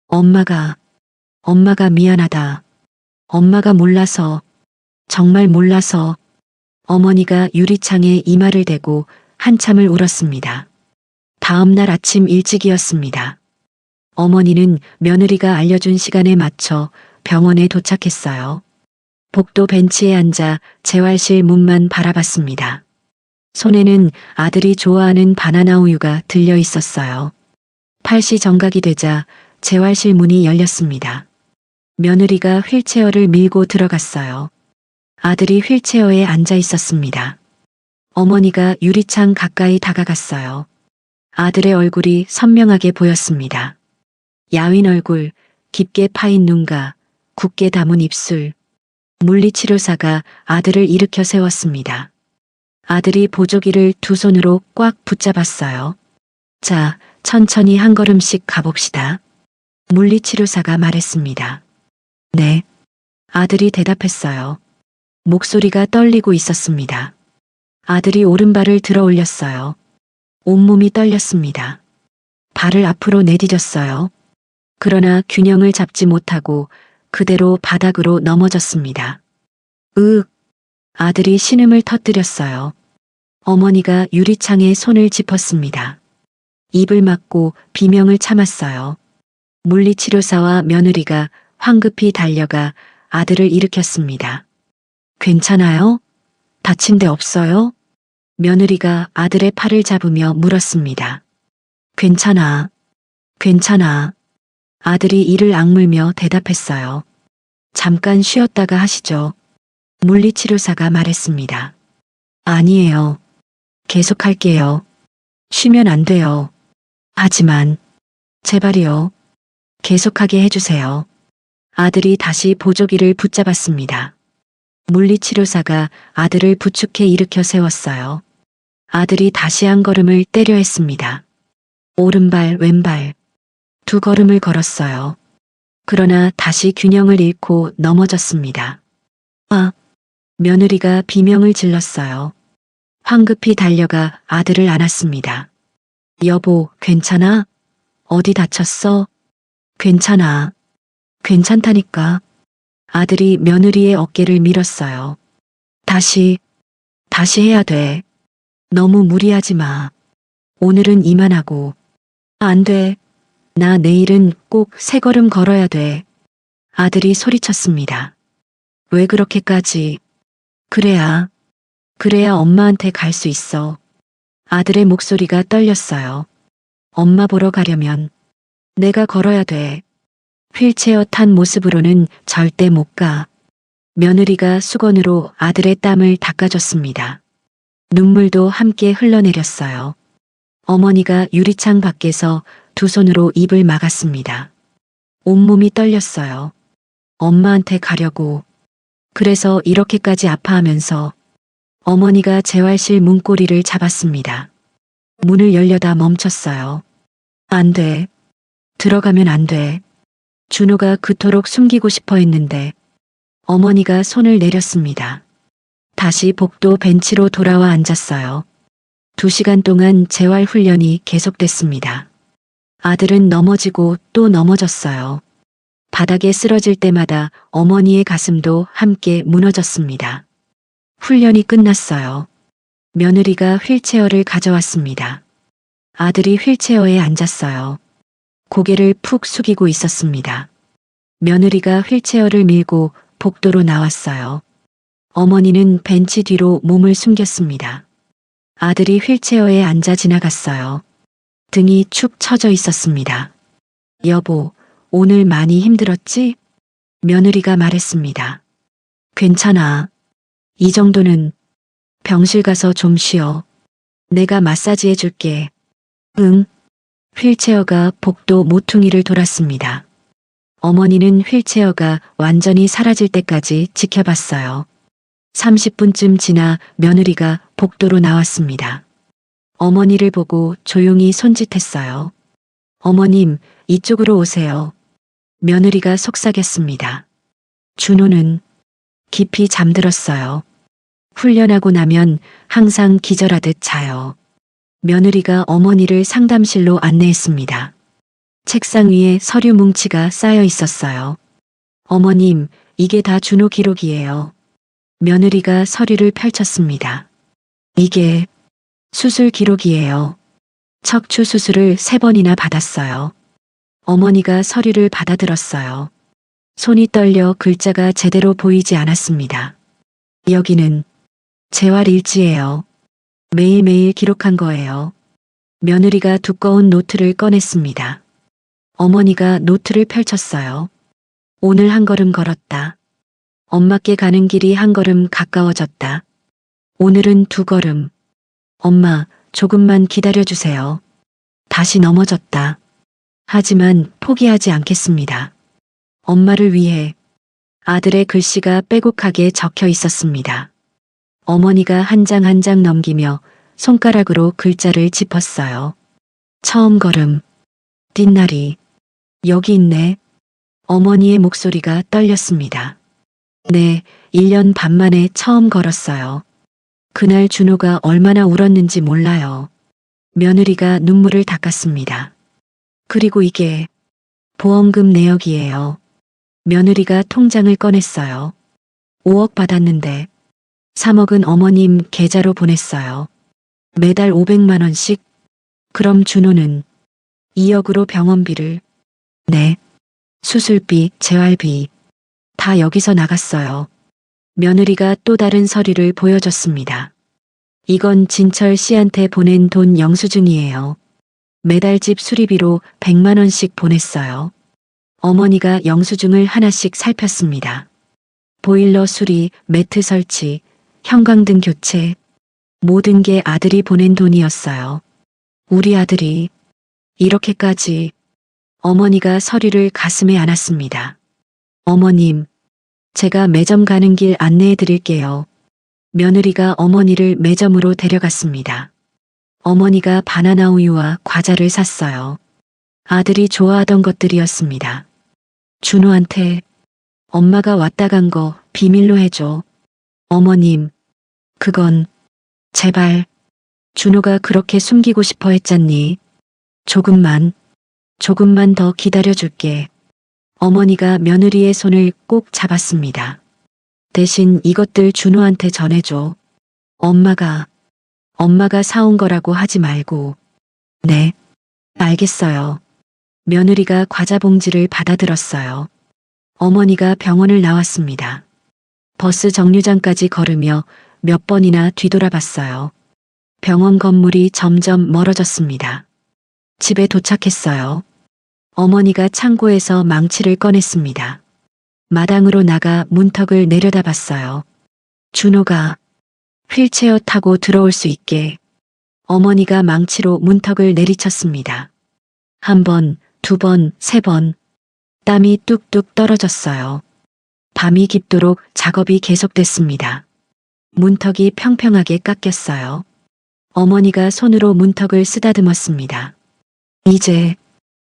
엄마가 미안하다. 엄마가 몰라서, 정말 몰라서. 어머니가 유리창에 이마를 대고 한참을 울었습니다. 다음 날 아침 일찍이었습니다. 어머니는 며느리가 알려준 시간에 맞춰 병원에 도착했어요. 복도 벤치에 앉아 재활실 문만 바라봤습니다. 손에는 아들이 좋아하는 바나나 우유가 들려 있었어요. 8시 정각이 되자 재활실 문이 열렸습니다. 며느리가 휠체어를 밀고 들어갔어요. 아들이 휠체어에 앉아 있었습니다. 어머니가 유리창 가까이 다가갔어요. 아들의 얼굴이 선명하게 보였습니다. 야윈 얼굴, 깊게 파인 눈가, 굳게 담은 입술. 물리치료사가 아들을 일으켜 세웠습니다. 아들이 보조기를 두 손으로 꽉 붙잡았어요. 자, 천천히 한 걸음씩 가봅시다. 물리치료사가 말했습니다. 네. 아들이 대답했어요. 목소리가 떨리고 있었습니다. 아들이 오른발을 들어 올렸어요. 온몸이 떨렸습니다. 발을 앞으로 내디뎠어요. 그러나 균형을 잡지 못하고 그대로 바닥으로 넘어졌습니다. 으윽! 아들이 신음을 터뜨렸어요. 어머니가 유리창에 손을 짚었습니다. 입을 막고 비명을 참았어요. 물리치료사와 며느리가 황급히 달려가 아들을 일으켰습니다. 괜찮아요? 다친 데 없어요? 며느리가 아들의 팔을 잡으며 물었습니다. 괜찮아. 괜찮아. 아들이 이를 악물며 대답했어요. 잠깐 쉬었다가 하시죠. 물리치료사가 말했습니다. 아니에요. 계속할게요. 쉬면 안 돼요. 하지만 제발이요. 계속하게 해주세요. 아들이 다시 보조기를 붙잡았습니다. 물리치료사가 아들을 부축해 일으켜 세웠어요. 아들이 다시 한 걸음을 떼려 했습니다. 오른발, 왼발. 두 걸음을 걸었어요. 그러나 다시 균형을 잃고 넘어졌습니다. 아! 며느리가 비명을 질렀어요. 황급히 달려가 아들을 안았습니다. 여보, 괜찮아? 어디 다쳤어? 괜찮아. 괜찮다니까. 아들이 며느리의 어깨를 밀었어요. 다시 해야 돼. 너무 무리하지 마. 오늘은 이만하고. 안 돼. 나 내일은 꼭 3걸음 걸어야 돼. 아들이 소리쳤습니다. 왜 그렇게까지? 그래야 엄마한테 갈 수 있어. 아들의 목소리가 떨렸어요. 엄마 보러 가려면 내가 걸어야 돼. 휠체어 탄 모습으로는 절대 못 가. 며느리가 수건으로 아들의 땀을 닦아줬습니다. 눈물도 함께 흘러내렸어요. 어머니가 유리창 밖에서 두 손으로 입을 막았습니다. 온몸이 떨렸어요. 엄마한테 가려고. 그래서 이렇게까지 아파하면서 어머니가 재활실 문고리를 잡았습니다. 문을 열려다 멈췄어요. 안 돼. 들어가면 안 돼. 준호가 그토록 숨기고 싶어 했는데 어머니가 손을 내렸습니다. 다시 복도 벤치로 돌아와 앉았어요. 2시간 동안 재활 훈련이 계속됐습니다. 아들은 넘어지고 또 넘어졌어요. 바닥에 쓰러질 때마다 어머니의 가슴도 함께 무너졌습니다. 훈련이 끝났어요. 며느리가 휠체어를 가져왔습니다. 아들이 휠체어에 앉았어요. 고개를 푹 숙이고 있었습니다. 며느리가 휠체어를 밀고 복도로 나왔어요. 어머니는 벤치 뒤로 몸을 숨겼습니다. 아들이 휠체어에 앉아 지나갔어요. 등이 축 처져 있었습니다. 여보, 오늘 많이 힘들었지? 며느리가 말했습니다. 괜찮아. 이 정도는. 병실 가서 좀 쉬어. 내가 마사지 해줄게. 응. 휠체어가 복도 모퉁이를 돌았습니다. 어머니는 휠체어가 완전히 사라질 때까지 지켜봤어요. 30분쯤 지나 며느리가 복도로 나왔습니다. 어머니를 보고 조용히 손짓했어요. 어머님, 이쪽으로 오세요. 며느리가 속삭였습니다. 준호는 깊이 잠들었어요. 훈련하고 나면 항상 기절하듯 자요. 며느리가 어머니를 상담실로 안내했습니다. 책상 위에 서류 뭉치가 쌓여 있었어요. 어머님, 이게 다 준호 기록이에요. 며느리가 서류를 펼쳤습니다. 이게 수술 기록이에요. 척추 수술을 3번이나 받았어요. 어머니가 서류를 받아들었어요. 손이 떨려 글자가 제대로 보이지 않았습니다. 여기는 재활 일지예요. 매일매일 기록한 거예요. 며느리가 두꺼운 노트를 꺼냈습니다. 어머니가 노트를 펼쳤어요. 오늘 한 걸음 걸었다. 엄마께 가는 길이 한 걸음 가까워졌다. 오늘은 2걸음. 엄마, 조금만 기다려주세요. 다시 넘어졌다. 하지만 포기하지 않겠습니다. 엄마를 위해. 아들의 글씨가 빼곡하게 적혀 있었습니다. 어머니가 한 장 한 장 넘기며 손가락으로 글자를 짚었어요. 처음 걸음. 뒷날이. 여기 있네. 어머니의 목소리가 떨렸습니다. 네, 1년 반 만에 처음 걸었어요. 그날 준호가 얼마나 울었는지 몰라요. 며느리가 눈물을 닦았습니다. 그리고 이게 보험금 내역이에요. 며느리가 통장을 꺼냈어요. 5억 받았는데 3억은 어머님 계좌로 보냈어요. 매달 500만 원씩. 그럼 준호는 2억으로 병원비를. 네. 수술비, 재활비. 다 여기서 나갔어요. 며느리가 또 다른 서류를 보여줬습니다. 이건 진철 씨한테 보낸 돈 영수증이에요. 매달 집 수리비로 100만 원씩 보냈어요. 어머니가 영수증을 하나씩 살폈습니다. 보일러 수리, 매트 설치, 형광등 교체, 모든 게 아들이 보낸 돈이었어요. 우리 아들이 이렇게까지. 어머니가 서류를 가슴에 안았습니다. 어머님, 제가 매점 가는 길 안내해 드릴게요. 며느리가 어머니를 매점으로 데려갔습니다. 어머니가 바나나 우유와 과자를 샀어요. 아들이 좋아하던 것들이었습니다. 준호한테 엄마가 왔다 간 거 비밀로 해줘. 어머님, 그건 제발. 준호가 그렇게 숨기고 싶어 했잖니. 조금만 더 기다려줄게. 어머니가 며느리의 손을 꼭 잡았습니다. 대신 이것들 준호한테 전해줘. 엄마가 사온 거라고 하지 말고. 네, 알겠어요. 며느리가 과자 봉지를 받아들었어요. 어머니가 병원을 나왔습니다. 버스 정류장까지 걸으며 몇 번이나 뒤돌아봤어요. 병원 건물이 점점 멀어졌습니다. 집에 도착했어요. 어머니가 창고에서 망치를 꺼냈습니다. 마당으로 나가 문턱을 내려다봤어요. 준호가 휠체어 타고 들어올 수 있게. 어머니가 망치로 문턱을 내리쳤습니다. 1번, 2번, 3번. 땀이 뚝뚝 떨어졌어요. 밤이 깊도록 작업이 계속됐습니다. 문턱이 평평하게 깎였어요. 어머니가 손으로 문턱을 쓰다듬었습니다.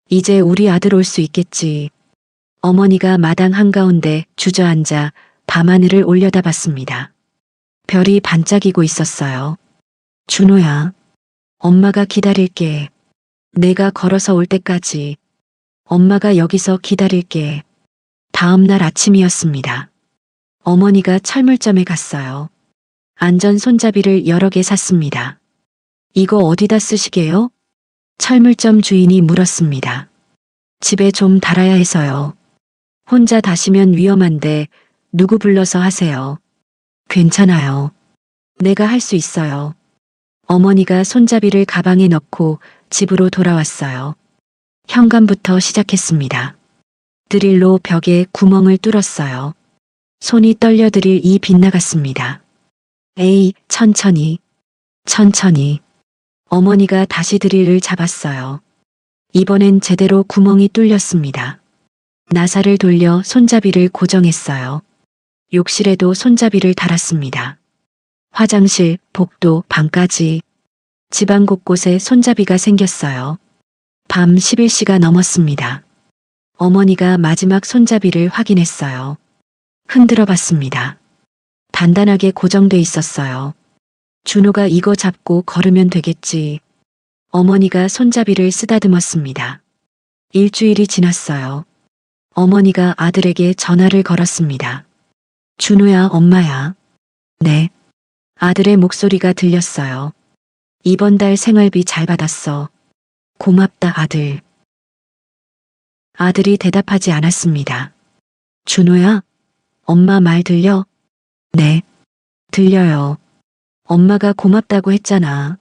이제 우리 아들 올 수 있겠지. 어머니가 마당 한가운데 주저앉아 밤하늘을 올려다봤습니다. 별이 반짝이고 있었어요. 준호야, 엄마가 기다릴게. 내가 걸어서 올 때까지. 엄마가 여기서 기다릴게. 다음 날 아침이었습니다. 어머니가 철물점에 갔어요. 안전 손잡이를 여러 개 샀습니다. 이거 어디다 쓰시게요? 철물점 주인이 물었습니다. 집에 좀 달아야 해서요. 혼자 다시면 위험한데 누구 불러서 하세요. 괜찮아요. 내가 할 수 있어요. 어머니가 손잡이를 가방에 넣고 집으로 돌아왔어요. 현관부터 시작했습니다. 드릴로 벽에 구멍을 뚫었어요. 손이 떨려 드릴이 빗나갔습니다. 에이, 천천히. 어머니가 다시 드릴을 잡았어요. 이번엔 제대로 구멍이 뚫렸습니다. 나사를 돌려 손잡이를 고정했어요. 욕실에도 손잡이를 달았습니다. 화장실, 복도, 방까지. 집안 곳곳에 손잡이가 생겼어요. 밤 11시가 넘었습니다. 어머니가 마지막 손잡이를 확인했어요. 흔들어 봤습니다. 단단하게 고정돼 있었어요. 준호가 이거 잡고 걸으면 되겠지. 어머니가 손잡이를 쓰다듬었습니다. 일주일이 지났어요. 어머니가 아들에게 전화를 걸었습니다. 준호야, 엄마야. 네. 아들의 목소리가 들렸어요. 이번 달 생활비 잘 받았어. 고맙다, 아들. 아들이 대답하지 않았습니다. 준호야, 엄마 말 들려? 네, 들려요. 엄마가 고맙다고 했잖아.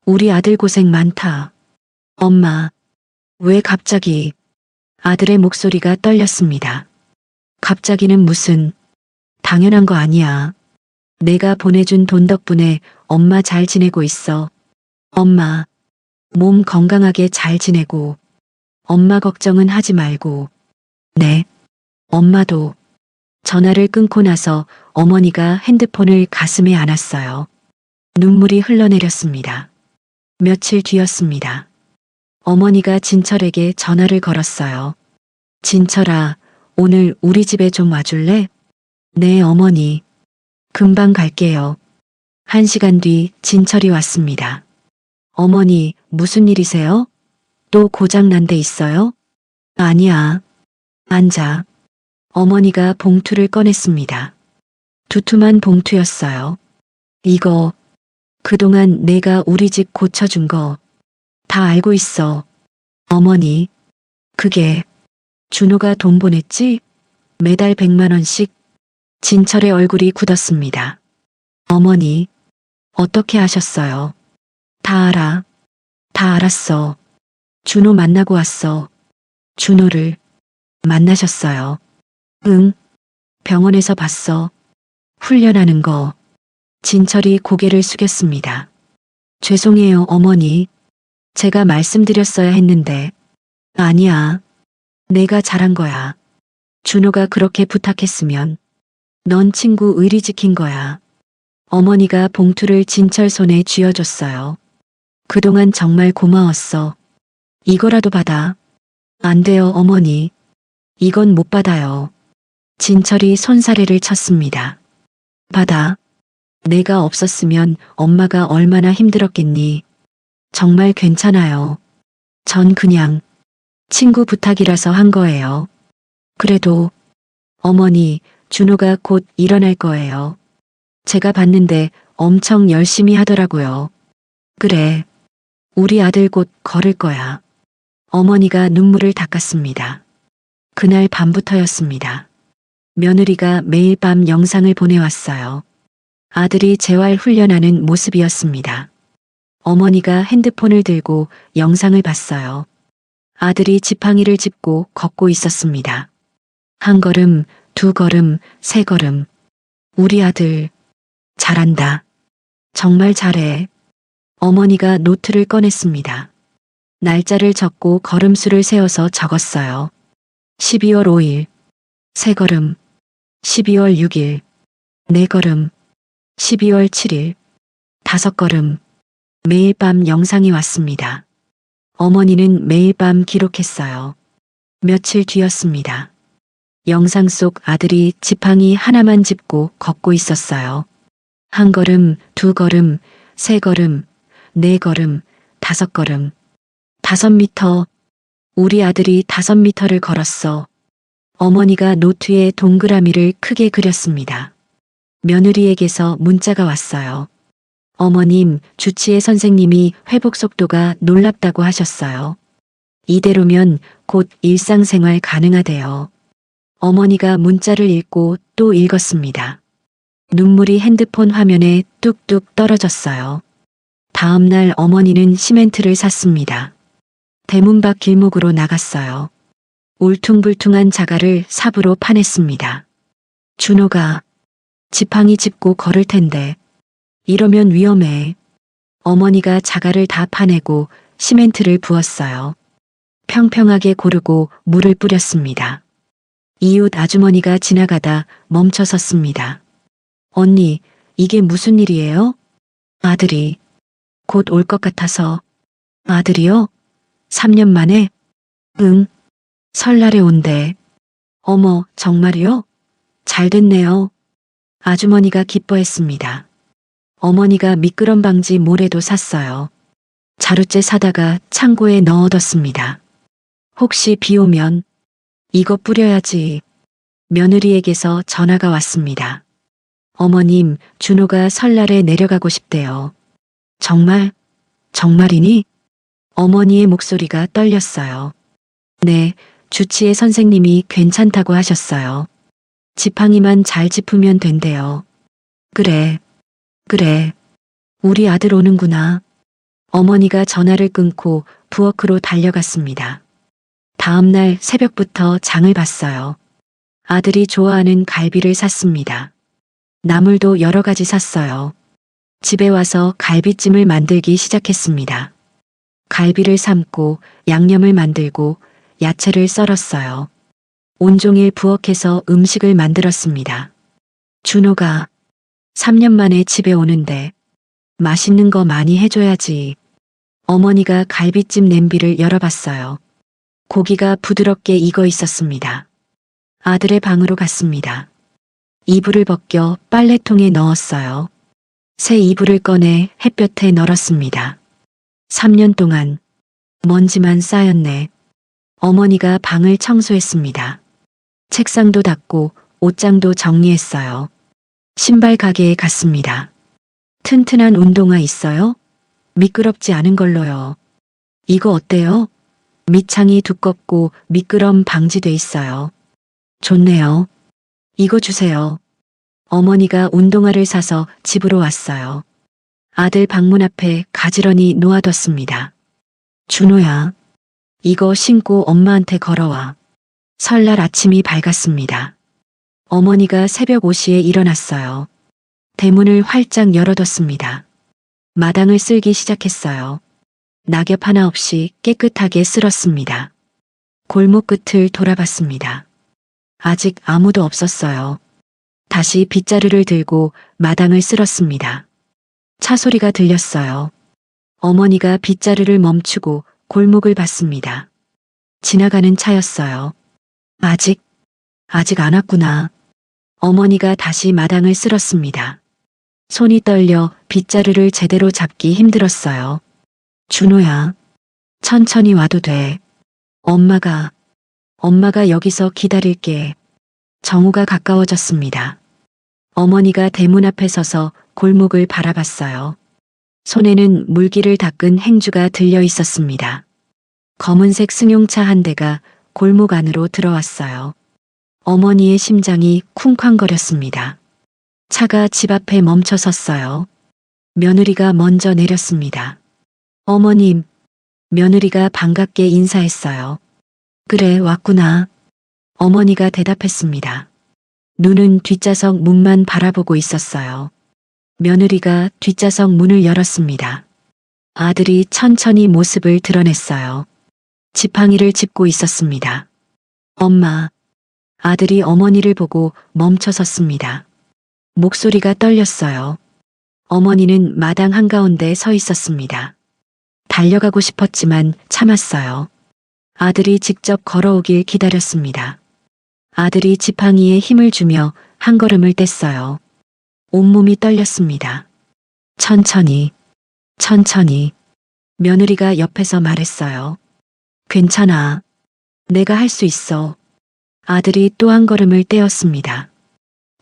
우리 아들 고생 많다. 엄마, 왜 갑자기? 아들의 목소리가 떨렸습니다. 갑자기는 무슨, 당연한 거 아니야. 내가 보내준 돈 덕분에 엄마 잘 지내고 있어. 엄마, 몸 건강하게 잘 지내고, 엄마 걱정은 하지 말고. 네, 엄마도. 전화를 끊고 나서 어머니가 핸드폰을 가슴에 안았어요. 눈물이 흘러내렸습니다. 며칠 뒤였습니다. 어머니가 진철에게 전화를 걸었어요. 진철아, 오늘 우리 집에 좀 와줄래? 네, 어머니. 금방 갈게요. 1시간 뒤 진철이 왔습니다. 어머니, 무슨 일이세요? 또 고장난 데 있어요? 아니야. 앉아. 어머니가 봉투를 꺼냈습니다. 두툼한 봉투였어요. 이거, 그동안 내가 우리 집 고쳐준 거 다 알고 있어. 어머니, 그게 준호가 돈 보냈지? 매달 100만 원씩. 진철의 얼굴이 굳었습니다. 어머니, 어떻게 아셨어요? 다 알아. 다 알았어. 준호 만나고 왔어. 준호를 만나셨어요. 응. 병원에서 봤어. 훈련하는 거. 진철이 고개를 숙였습니다. 죄송해요, 어머니. 제가 말씀드렸어야 했는데. 아니야. 내가 잘한 거야. 준호가 그렇게 부탁했으면 넌 친구 의리 지킨 거야. 어머니가 봉투를 진철 손에 쥐어줬어요. 그동안 정말 고마웠어. 이거라도 받아. 안 돼요, 어머니. 이건 못 받아요. 진철이 손사래를 쳤습니다. 받아. 내가 없었으면 엄마가 얼마나 힘들었겠니. 정말 괜찮아요. 전 그냥 친구 부탁이라서 한 거예요. 그래도 어머니, 준호가 곧 일어날 거예요. 제가 봤는데 엄청 열심히 하더라고요. 그래. 우리 아들 곧 걸을 거야. 어머니가 눈물을 닦았습니다. 그날 밤부터였습니다. 며느리가 매일 밤 영상을 보내왔어요. 아들이 재활 훈련하는 모습이었습니다. 어머니가 핸드폰을 들고 영상을 봤어요. 아들이 지팡이를 짚고 걷고 있었습니다. 한 걸음, 두 걸음, 세 걸음. 우리 아들, 잘한다. 정말 잘해. 어머니가 노트를 꺼냈습니다. 날짜를 적고 걸음수를 세워서 적었어요. 12월 5일, 세 걸음. 12월 6일, 네 걸음. 12월 7일, 다섯 걸음. 매일 밤 영상이 왔습니다. 어머니는 매일 밤 기록했어요. 며칠 뒤였습니다. 영상 속 아들이 지팡이 하나만 짚고 걷고 있었어요. 한 걸음, 두 걸음, 세 걸음, 네 걸음, 다섯 걸음. 5미터. 우리 아들이 5미터를 걸었어. 어머니가 노트에 동그라미를 크게 그렸습니다. 며느리에게서 문자가 왔어요. 어머님, 주치의 선생님이 회복 속도가 놀랍다고 하셨어요. 이대로면 곧 일상생활 가능하대요. 어머니가 문자를 읽고 또 읽었습니다. 눈물이 핸드폰 화면에 뚝뚝 떨어졌어요. 다음 날 어머니는 시멘트를 샀습니다. 대문 밖 길목으로 나갔어요. 울퉁불퉁한 자갈을 삽으로 파냈습니다. 준호가 지팡이 짚고 걸을 텐데 이러면 위험해. 어머니가 자갈을 다 파내고 시멘트를 부었어요. 평평하게 고르고 물을 뿌렸습니다. 이웃 아주머니가 지나가다 멈춰 섰습니다. 언니, 이게 무슨 일이에요? 아들이 곧 올 것 같아서. 아들이요? 3년 만에? 응. 설날에 온대. 어머, 정말이요? 잘 됐네요. 아주머니가 기뻐했습니다. 어머니가 미끄럼 방지 모래도 샀어요. 자루째 사다가 창고에 넣어뒀습니다. 혹시 비 오면 이거 뿌려야지. 며느리에게서 전화가 왔습니다. 어머님, 준호가 설날에 내려가고 싶대요. 정말? 정말이니? 어머니의 목소리가 떨렸어요. 네, 주치의 선생님이 괜찮다고 하셨어요. 지팡이만 잘 짚으면 된대요. 그래. 그래. 우리 아들 오는구나. 어머니가 전화를 끊고 부엌으로 달려갔습니다. 다음 날 새벽부터 장을 봤어요. 아들이 좋아하는 갈비를 샀습니다. 나물도 여러 가지 샀어요. 집에 와서 갈비찜을 만들기 시작했습니다. 갈비를 삶고 양념을 만들고 야채를 썰었어요. 온종일 부엌에서 음식을 만들었습니다. 준호가 3년 만에 집에 오는데 맛있는 거 많이 해줘야지. 어머니가 갈비찜 냄비를 열어봤어요. 고기가 부드럽게 익어 있었습니다. 아들의 방으로 갔습니다. 이불을 벗겨 빨래통에 넣었어요. 새 이불을 꺼내 햇볕에 널었습니다. 3년 동안 먼지만 쌓였네. 어머니가 방을 청소했습니다. 책상도 닦고 옷장도 정리했어요. 신발 가게에 갔습니다. 튼튼한 운동화 있어요? 미끄럽지 않은 걸로요. 이거 어때요? 밑창이 두껍고 미끄럼 방지돼 있어요. 좋네요. 이거 주세요. 어머니가 운동화를 사서 집으로 왔어요. 아들 방문 앞에 가지런히 놓아뒀습니다. 준호야, 이거 신고 엄마한테 걸어와. 설날 아침이 밝았습니다. 어머니가 새벽 5시에 일어났어요. 대문을 활짝 열어뒀습니다. 마당을 쓸기 시작했어요. 낙엽 하나 없이 깨끗하게 쓸었습니다. 골목 끝을 돌아봤습니다. 아직 아무도 없었어요. 다시 빗자루를 들고 마당을 쓸었습니다. 차 소리가 들렸어요. 어머니가 빗자루를 멈추고 골목을 봤습니다. 지나가는 차였어요. 아직 안 왔구나. 어머니가 다시 마당을 쓸었습니다. 손이 떨려 빗자루를 제대로 잡기 힘들었어요. 준호야, 천천히 와도 돼. 엄마가 여기서 기다릴게. 정우가 가까워졌습니다. 어머니가 대문 앞에 서서 골목을 바라봤어요. 손에는 물기를 닦은 행주가 들려 있었습니다. 검은색 승용차 한 대가 골목 안으로 들어왔어요. 어머니의 심장이 쿵쾅거렸습니다. 차가 집 앞에 멈춰 섰어요. 며느리가 먼저 내렸습니다. 어머님, 며느리가 반갑게 인사했어요. 그래, 왔구나. 어머니가 대답했습니다. 눈은 뒷좌석 문만 바라보고 있었어요. 며느리가 뒷좌석 문을 열었습니다. 아들이 천천히 모습을 드러냈어요. 지팡이를 짚고 있었습니다. 엄마. 아들이 어머니를 보고 멈춰 섰습니다. 목소리가 떨렸어요. 어머니는 마당 한가운데 서 있었습니다. 달려가고 싶었지만 참았어요. 아들이 직접 걸어오길 기다렸습니다. 아들이 지팡이에 힘을 주며 한 걸음을 뗐어요. 온몸이 떨렸습니다. 천천히. 며느리가 옆에서 말했어요. 괜찮아. 내가 할 수 있어. 아들이 또 한 걸음을 떼었습니다.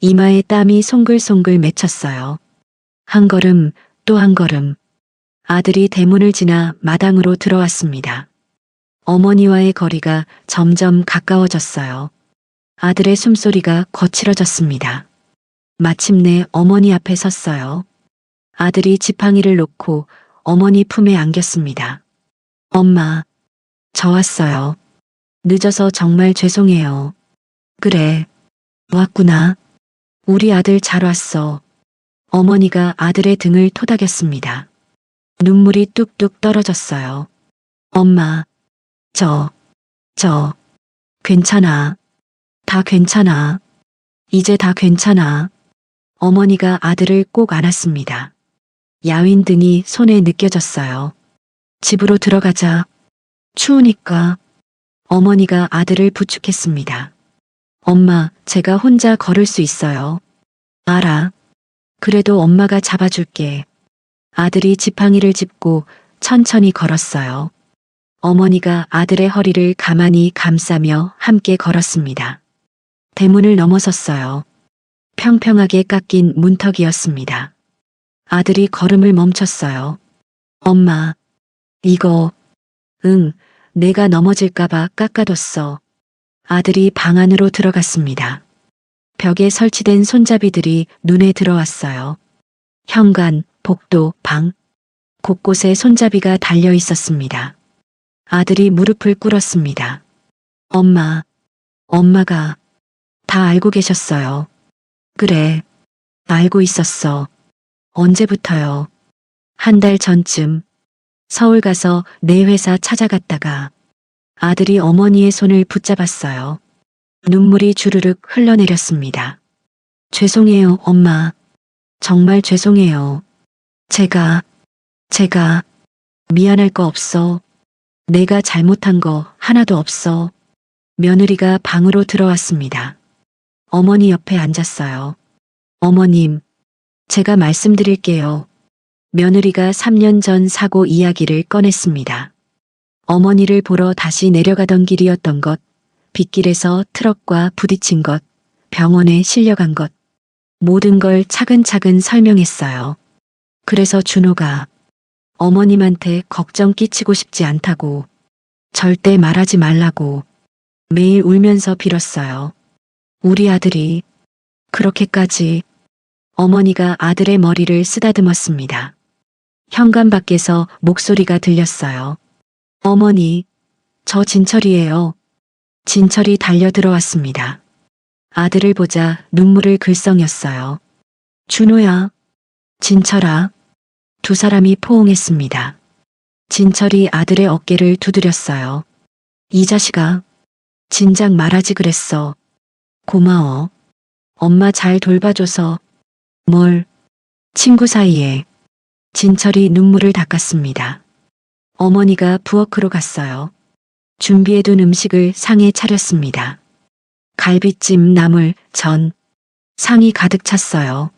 이마에 땀이 송글송글 맺혔어요. 한 걸음, 또 한 걸음. 아들이 대문을 지나 마당으로 들어왔습니다. 어머니와의 거리가 점점 가까워졌어요. 아들의 숨소리가 거칠어졌습니다. 마침내 어머니 앞에 섰어요. 아들이 지팡이를 놓고 어머니 품에 안겼습니다. 엄마, 저 왔어요. 늦어서 정말 죄송해요. 그래, 왔구나. 우리 아들 잘 왔어. 어머니가 아들의 등을 토닥였습니다. 눈물이 뚝뚝 떨어졌어요. 엄마, 괜찮아. 다 괜찮아. 이제 다 괜찮아. 어머니가 아들을 꼭 안았습니다. 야윈 등이 손에 느껴졌어요. 집으로 들어가자. 추우니까. 어머니가 아들을 부축했습니다. 엄마, 제가 혼자 걸을 수 있어요. 알아. 그래도 엄마가 잡아줄게. 아들이 지팡이를 짚고 천천히 걸었어요. 어머니가 아들의 허리를 가만히 감싸며 함께 걸었습니다. 대문을 넘어섰어요. 평평하게 깎인 문턱이었습니다. 아들이 걸음을 멈췄어요. 엄마, 이거, 내가 넘어질까봐 깎아뒀어. 아들이 방 안으로 들어갔습니다. 벽에 설치된 손잡이들이 눈에 들어왔어요. 현관, 복도, 방, 곳곳에 손잡이가 달려 있었습니다. 아들이 무릎을 꿇었습니다. 엄마가 다 알고 계셨어요. 그래, 알고 있었어. 언제부터요? 한 달 전쯤 서울 가서 내 회사 찾아갔다가 아들이 어머니의 손을 붙잡았어요. 눈물이 주르륵 흘러내렸습니다. 죄송해요, 엄마. 정말 죄송해요. 제가 미안할 거 없어. 내가 잘못한 거 하나도 없어. 며느리가 방으로 들어왔습니다. 어머니 옆에 앉았어요. 어머님, 제가 말씀드릴게요. 며느리가 3년 전 사고 이야기를 꺼냈습니다. 어머니를 보러 다시 내려가던 길이었던 것, 빗길에서 트럭과 부딪힌 것, 병원에 실려간 것, 모든 걸 차근차근 설명했어요. 그래서 준호가 어머님한테 걱정 끼치고 싶지 않다고, 절대 말하지 말라고 매일 울면서 빌었어요. 우리 아들이 그렇게까지. 어머니가 아들의 머리를 쓰다듬었습니다. 현관 밖에서 목소리가 들렸어요. 어머니, 저 진철이에요. 진철이 달려 들어왔습니다. 아들을 보자 눈물을 글썽였어요. 준호야, 진철아. 두 사람이 포옹했습니다. 진철이 아들의 어깨를 두드렸어요. 이 자식아, 진작 말하지 그랬어. 고마워. 엄마 잘 돌봐줘서. 뭘, 친구 사이에. 진철이 눈물을 닦았습니다. 어머니가 부엌으로 갔어요. 준비해둔 음식을 상에 차렸습니다. 갈비찜, 나물, 전, 상이 가득 찼어요.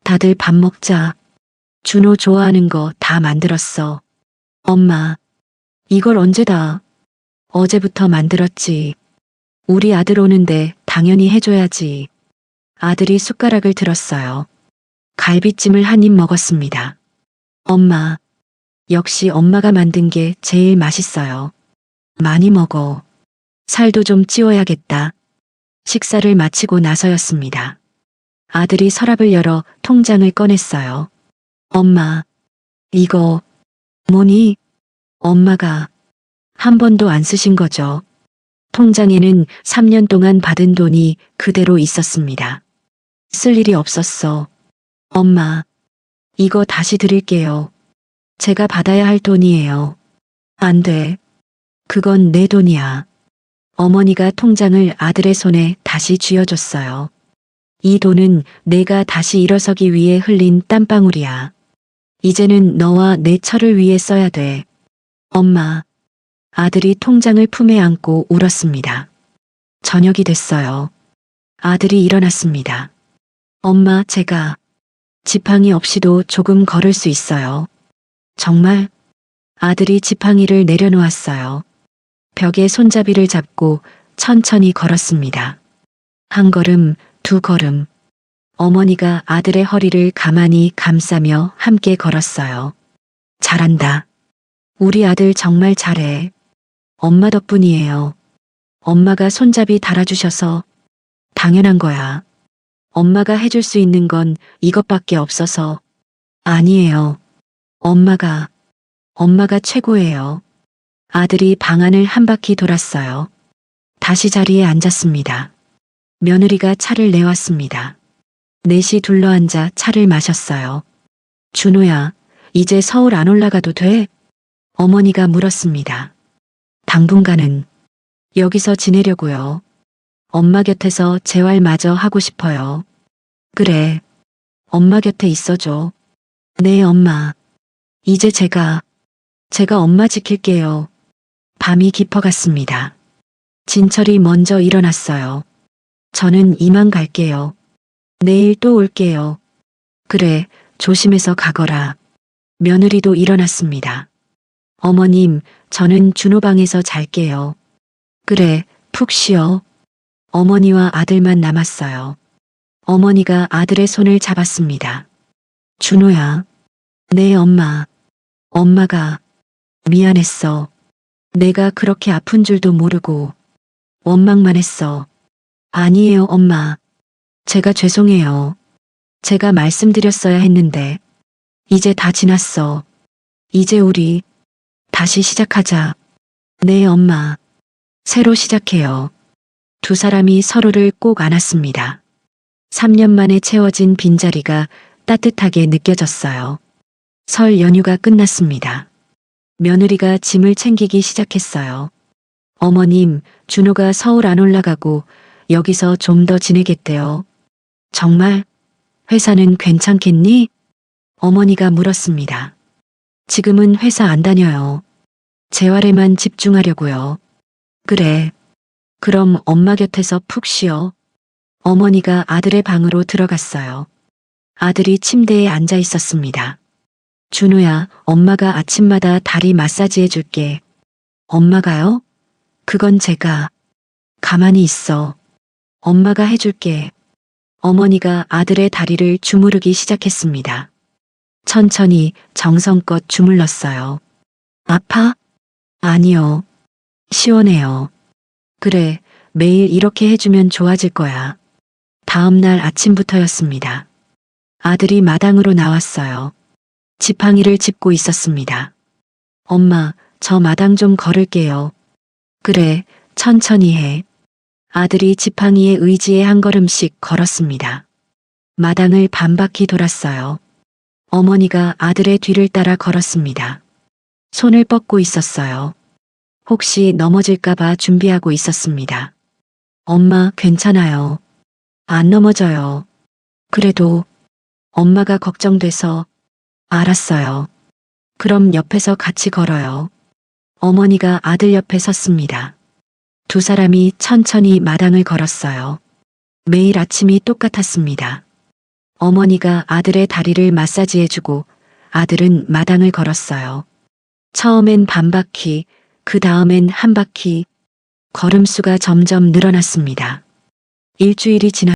다들 밥 먹자. 준호 좋아하는 거 다 만들었어. 엄마, 이걸 언제 다? 어제부터 만들었지. 우리 아들 오는데 당연히 해줘야지. 아들이 숟가락을 들었어요. 갈비찜을 한 입 먹었습니다. 엄마, 역시 엄마가 만든 게 제일 맛있어요. 많이 먹어. 살도 좀 찌워야겠다. 식사를 마치고 나서였습니다. 아들이 서랍을 열어 통장을 꺼냈어요. 엄마, 이거 뭐니? 엄마가 한 번도 안 쓰신 거죠? 통장에는 3년 동안 받은 돈이 그대로 있었습니다. 쓸 일이 없었어. 엄마, 이거 다시 드릴게요. 제가 받아야 할 돈이에요. 안 돼. 그건 내 돈이야. 어머니가 통장을 아들의 손에 다시 쥐어줬어요. 이 돈은 내가 다시 일어서기 위해 흘린 땀방울이야. 이제는 너와 내 철을 위해 써야 돼. 엄마. 아들이 통장을 품에 안고 울었습니다. 저녁이 됐어요. 아들이 일어났습니다. 엄마, 제가 지팡이 없이도 조금 걸을 수 있어요. 정말? 아들이 지팡이를 내려놓았어요. 벽에 손잡이를 잡고 천천히 걸었습니다. 한 걸음, 두 걸음. 어머니가 아들의 허리를 가만히 감싸며 함께 걸었어요. 잘한다. 우리 아들 정말 잘해. 엄마 덕분이에요. 엄마가 손잡이 달아주셔서. 당연한 거야. 엄마가 해줄 수 있는 건 이것밖에 없어서. 아니에요. 엄마가 최고예요. 아들이 방 안을 한 바퀴 돌았어요. 다시 자리에 앉았습니다. 며느리가 차를 내왔습니다. 넷이 둘러앉아 차를 마셨어요. 준호야, 이제 서울 안 올라가도 돼? 어머니가 물었습니다. 당분간은 여기서 지내려고요. 엄마 곁에서 재활마저 하고 싶어요. 그래, 엄마 곁에 있어줘. 네, 엄마. 이제 제가 엄마 지킬게요. 밤이 깊어갔습니다. 진철이 먼저 일어났어요. 저는 이만 갈게요. 내일 또 올게요. 그래, 조심해서 가거라. 며느리도 일어났습니다. 어머님, 저는 준호 방에서 잘게요. 그래, 푹 쉬어. 어머니와 아들만 남았어요. 어머니가 아들의 손을 잡았습니다. 준호야. 네, 엄마. 엄마가 미안했어. 내가 그렇게 아픈 줄도 모르고 원망만 했어. 아니에요, 엄마. 제가 죄송해요. 제가 말씀드렸어야 했는데. 이제 다 지났어. 이제 우리 다시 시작하자. 네, 엄마. 새로 시작해요. 두 사람이 서로를 꼭 안았습니다. 3년 만에 채워진 빈자리가 따뜻하게 느껴졌어요. 설 연휴가 끝났습니다. 며느리가 짐을 챙기기 시작했어요. 어머님, 준호가 서울 안 올라가고 여기서 좀 더 지내겠대요. 정말? 회사는 괜찮겠니? 어머니가 물었습니다. 지금은 회사 안 다녀요. 재활에만 집중하려고요. 그래. 그럼 엄마 곁에서 푹 쉬어. 어머니가 아들의 방으로 들어갔어요. 아들이 침대에 앉아 있었습니다. 준호야, 엄마가 아침마다 다리 마사지 해줄게. 엄마가요? 그건 제가. 가만히 있어. 엄마가 해줄게. 어머니가 아들의 다리를 주무르기 시작했습니다. 천천히 정성껏 주물렀어요. 아파? 아니요. 시원해요. 그래, 매일 이렇게 해주면 좋아질 거야. 다음 날 아침부터였습니다. 아들이 마당으로 나왔어요. 지팡이를 짚고 있었습니다. 엄마, 저 마당 좀 걸을게요. 그래, 천천히 해. 아들이 지팡이에 의지해 한 걸음씩 걸었습니다. 마당을 반바퀴 돌았어요. 어머니가 아들의 뒤를 따라 걸었습니다. 손을 뻗고 있었어요. 혹시 넘어질까봐 준비하고 있었습니다. 엄마, 괜찮아요. 안 넘어져요. 그래도 엄마가 걱정돼서. 알았어요. 그럼 옆에서 같이 걸어요. 어머니가 아들 옆에 섰습니다. 두 사람이 천천히 마당을 걸었어요. 매일 아침이 똑같았습니다. 어머니가 아들의 다리를 마사지해주고 아들은 마당을 걸었어요. 처음엔 반바퀴, 그 다음엔 한 바퀴, 걸음수가 점점 늘어났습니다. 일주일이 지나